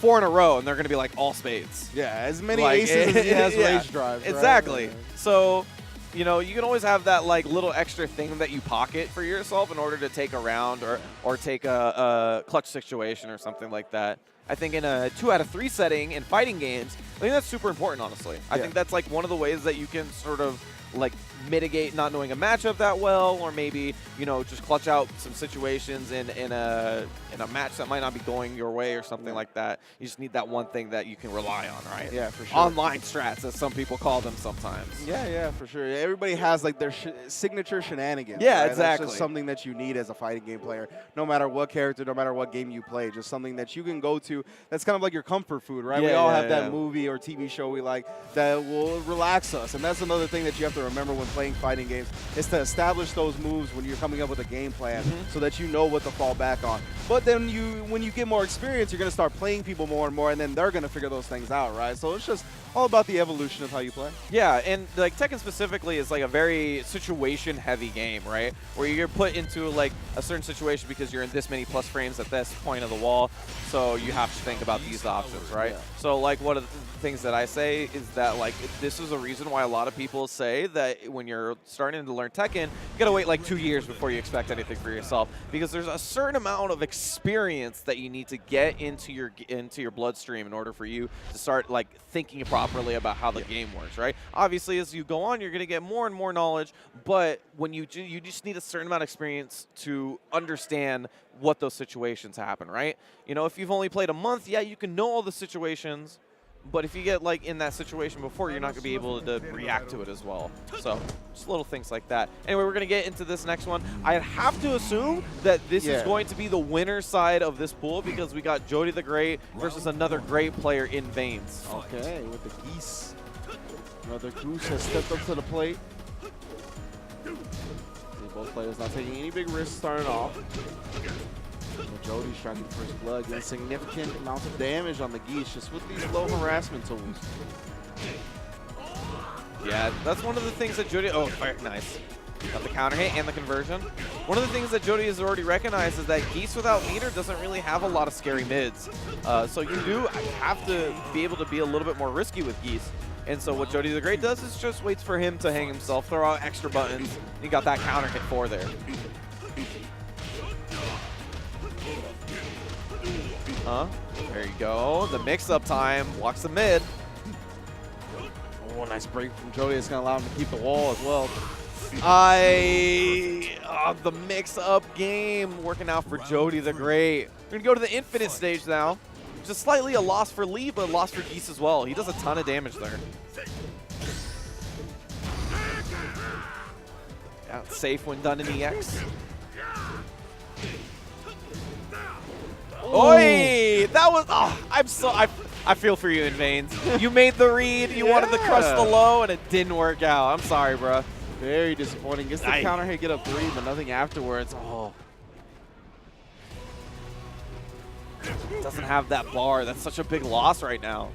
Speaker 2: 4 in a row, and they're going to be like all spades.
Speaker 1: Yeah, as many
Speaker 2: Like,
Speaker 1: aces as he has rage drives. Right?
Speaker 2: Exactly.
Speaker 1: Yeah.
Speaker 2: So, you can always have that like little extra thing that you pocket for yourself in order to take a round or take a clutch situation or something like that. I think in a 2 out of 3 setting in fighting games, I think that's super important, honestly. I think that's like one of the ways that you can sort of like mitigate not knowing a matchup that well, or maybe just clutch out some situations in a match that might not be going your way or something like that. You just need that one thing that you can rely on, right?
Speaker 1: Yeah, for sure.
Speaker 2: Online strats, as some people call them sometimes.
Speaker 1: Yeah, for sure. Everybody has like their signature shenanigans.
Speaker 2: Yeah,
Speaker 1: right?
Speaker 2: exactly.
Speaker 1: That's just something that you need as a fighting game player, no matter what character, no matter what game you play. Just something that you can go to. That's kind of like your comfort food, right?
Speaker 2: Yeah,
Speaker 1: we all have that movie or TV show we like that will relax us, and that's another thing that you have to remember when playing fighting games is to establish those moves when you're coming up with a game plan, so that you know what to fall back on. But then when you get more experience, you're going to start playing people more and more, and then they're going to figure those things out, right? So it's just all about the evolution of how you play.
Speaker 2: Yeah, and like Tekken specifically is like a very situation-heavy game, right? Where you're put into like a certain situation because you're in this many plus frames at this point of the wall, so you have to think about these options, right?
Speaker 1: Yeah.
Speaker 2: So like one of the things that I say is that like this is a reason why a lot of people say that when you're starting to learn Tekken, you gotta wait like 2 years before you expect anything for yourself, because there's a certain amount of experience that you need to get into your bloodstream in order for you to start like thinking properly about how the game works, right? Obviously, as you go on, you're gonna get more and more knowledge, but when you just need a certain amount of experience to understand what those situations happen, right? If you've only played a month, yeah, you can know all the situations, but if you get like in that situation before, you're not going to be able to react to it as well. So just little things like that. Anyway, we're going to get into this next one. I have to assume that this is going to be the winner side of this pool, because we got Jody the Great versus another great player in Veins.
Speaker 1: Okay, with the Geese. Another Goose has stepped up to the plate. Both players not taking any big risks starting off. And Jody striking first blood, getting significant amounts of damage on the Geese just with these low harassment tools.
Speaker 2: Yeah, that's one of the things that Jody... Oh, very nice. Got the counter hit and the conversion. One of the things that Jody has already recognized is that Geese without meter doesn't really have a lot of scary mids. So you do have to be able to be a little bit more risky with Geese. And so what Jody the Great does is just waits for him to hang himself, throw out extra buttons. And you got that counter hit 4 there. There you go. The mix-up time. Walks the mid.
Speaker 1: Oh, nice break from Jody. It's going to allow him to keep the wall as well.
Speaker 2: The mix-up game working out for Jody the Great. We're going to go to the infinite stage now. Just slightly a loss for Lee, but a loss for Geese as well. He does a ton of damage there. Yeah, safe when done in EX. Oi! That was... I feel for you in veins. You made the read. You wanted to crush the low, and it didn't work out. I'm sorry, bro.
Speaker 1: Very disappointing. Gets the counter hit, get up 3, but nothing afterwards. Oh.
Speaker 2: Doesn't have that bar. That's such a big loss right now.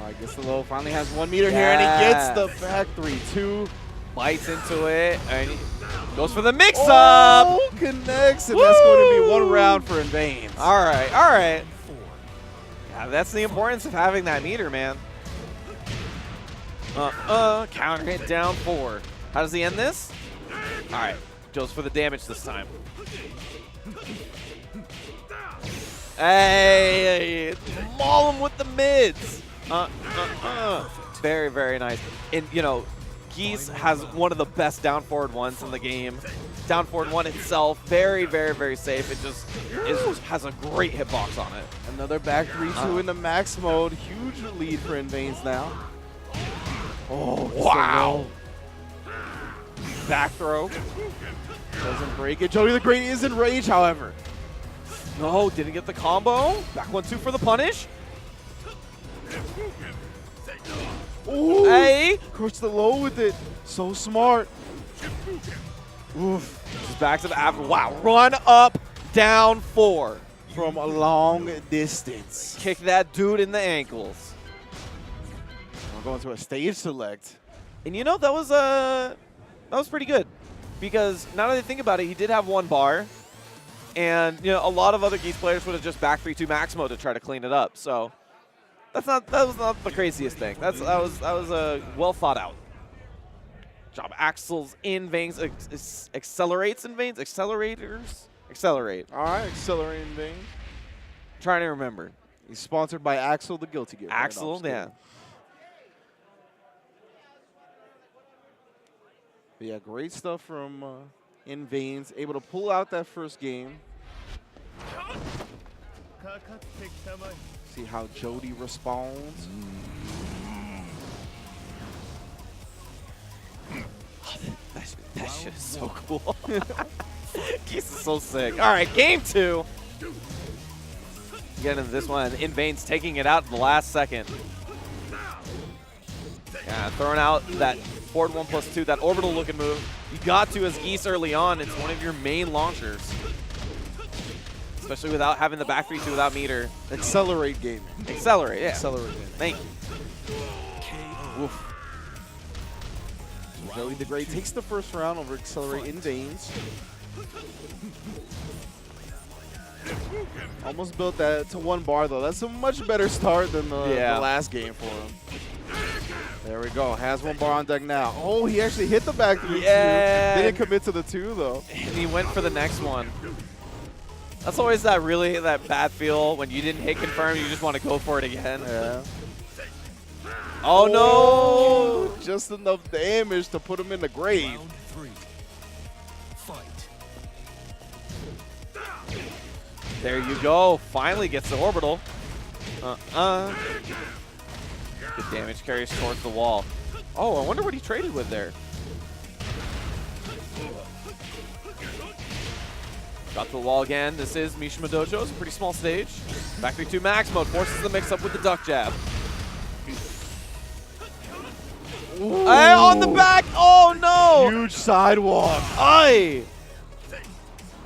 Speaker 1: I guess the low finally has 1 meter here, and he gets the back 3-2.
Speaker 2: Bites into it, and he goes for the mix-up.
Speaker 1: Oh, connects, and that's going to be 1 round for Invains.
Speaker 2: All right, all right. Yeah, that's the importance of having that meter, man. Counter hit down 4. How does he end this? All right, goes for the damage this time. Hey, maul him with the mids. Very, very nice. And, you know, Geese has one of the best down forward ones in the game. Down forward one itself, very, very, very safe. It just has a great hitbox on it.
Speaker 1: Another back 3-2 in the max mode. Huge lead for Invains now. Oh,
Speaker 2: wow. Back throw.
Speaker 1: Doesn't break it. Jody the Great is in rage, however.
Speaker 2: No, didn't get the combo. Back 1-2 for the punish.
Speaker 1: Ooh,
Speaker 2: hey!
Speaker 1: Crush the low with it. So smart.
Speaker 2: Oof. Just back to the after. Wow. Run up, down 4.
Speaker 1: From a long distance.
Speaker 2: Kick that dude in the ankles.
Speaker 1: We're going to a stage select.
Speaker 2: And you know, that was pretty good. Because now that I think about it, he did have 1 bar. And, you know, a lot of other Geese players would have just back 3-2 max mode to try to clean it up. So that was not the craziest thing. That was a well thought out job. Axel's in veins, accelerates in veins, accelerators, accelerate.
Speaker 1: All right, accelerating vein.
Speaker 2: Trying to remember.
Speaker 1: He's sponsored by Axel the Guilty Gear.
Speaker 2: Axel, yeah.
Speaker 1: But yeah, great stuff from In Veins. Able to pull out that first game. See how Jody responds.
Speaker 2: That shit is so cool. Geese is so sick. All right, game 2. Get into this one. In Veins taking it out in the last second. Yeah, throwing out that forward 1+2, that orbital looking move. You got to as Geese early on. It's one of your main launchers. Especially without having the back 3-2 without meter.
Speaker 1: Accelerate game.
Speaker 2: Accelerate, yeah.
Speaker 1: Accelerate game.
Speaker 2: Thank you.
Speaker 1: Oof. Jody the Great takes the first round over Accelerate In Veins. Almost built that to 1 bar though. That's a much better start than the last game for him. There we go. Has 1 bar on deck now. Oh, he actually hit the back 3-2. Didn't commit to the 2 though.
Speaker 2: And he went for the next one. That's always that bad feel when you didn't hit confirm, you just want to go for it again.
Speaker 1: Yeah.
Speaker 2: Oh no!
Speaker 1: Just enough damage to put him in the grave.
Speaker 3: Round 3. Fight.
Speaker 2: There you go. Finally gets the orbital. Good damage carries towards the wall. Oh, I wonder what he traded with there. Got to the wall again. This is Mishima Dojo. It's a pretty small stage. Back 3-2 max mode. Forces the mix up with the duck jab. Hey, on the back. Oh, no.
Speaker 1: Huge sidewalk.
Speaker 2: Aye.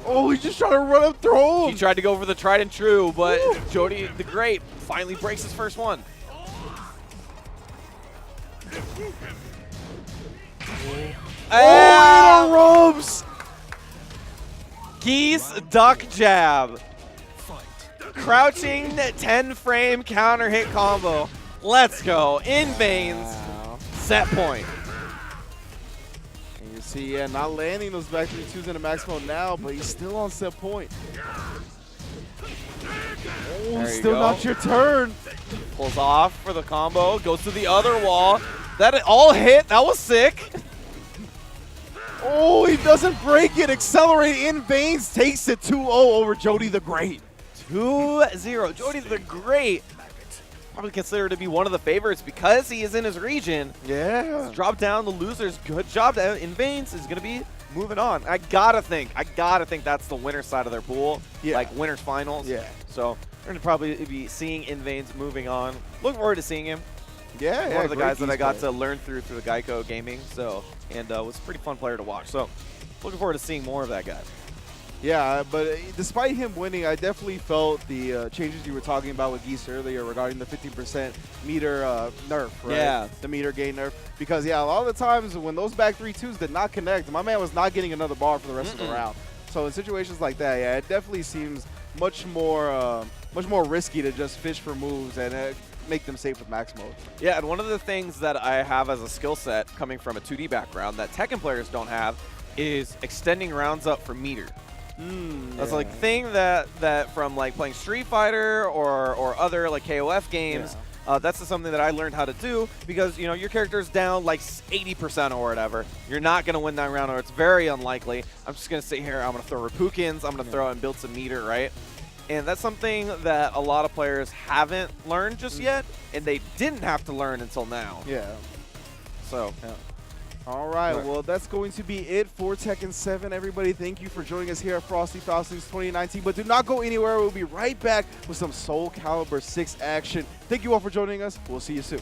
Speaker 1: Oh, he's just trying to run up throw him.
Speaker 2: He tried to go for the tried and true, but Jody the Great finally breaks his first one.
Speaker 1: Oh, ropes.
Speaker 2: Geese duck jab.
Speaker 3: Fight.
Speaker 2: Crouching 10-frame counter hit combo. Let's go. In Veins.
Speaker 1: Wow.
Speaker 2: Set point.
Speaker 1: And you see, not landing those back 3-2s in the max mode now, but he's still on set point.
Speaker 2: There you
Speaker 1: still
Speaker 2: go.
Speaker 1: not your turn.
Speaker 2: Pulls off for the combo, goes to the other wall. That all hit. That was sick.
Speaker 1: Oh, he doesn't break it. Accelerate in veins takes it 2-0 over Jody the Great.
Speaker 2: 2-0. Jody the Great. Probably considered to be one of the favorites because he is in his region.
Speaker 1: Yeah.
Speaker 2: Drop down the losers. Good job. In veins is going to be moving on. I gotta think that's the winner side of their pool.
Speaker 1: Yeah.
Speaker 2: Like winners finals.
Speaker 1: Yeah.
Speaker 2: So we're going to probably be seeing In Veins moving on. Looking forward to seeing him.
Speaker 1: Yeah,
Speaker 2: One of the
Speaker 1: great
Speaker 2: guys that I got
Speaker 1: player.
Speaker 2: to learn through the Geico Gaming. So, and was a pretty fun player to watch. So looking forward to seeing more of that guy.
Speaker 1: Yeah, but despite him winning, I definitely felt the changes you were talking about with Geese earlier regarding the 15% meter nerf, right?
Speaker 2: Yeah.
Speaker 1: The meter gain nerf. Because, yeah, a lot of the times when those back 3-2s did not connect, my man was not getting another bar for the rest of the round. So in situations like that, yeah, it definitely seems much more risky to just fish for moves and make them safe with max mode.
Speaker 2: Yeah, and one of the things that I have as a skill set coming from a 2D background that Tekken players don't have is extending rounds up for meter. That's like the thing that from like playing Street Fighter or other like KOF games, that's something that I learned how to do because, you know, your character's down like 80% or whatever. You're not going to win that round, or it's very unlikely. I'm just going to sit here, I'm going to throw Repukins, I'm going to throw out and build some meter, right? And that's something that a lot of players haven't learned just yet, and they didn't have to learn until now.
Speaker 1: Yeah.
Speaker 2: So,
Speaker 1: All right, well, that's going to be it for Tekken 7. Everybody, thank you for joining us here at Frosty Faustings 2019. But do not go anywhere. We'll be right back with some Soul Calibur 6 action. Thank you all for joining us. We'll see you soon.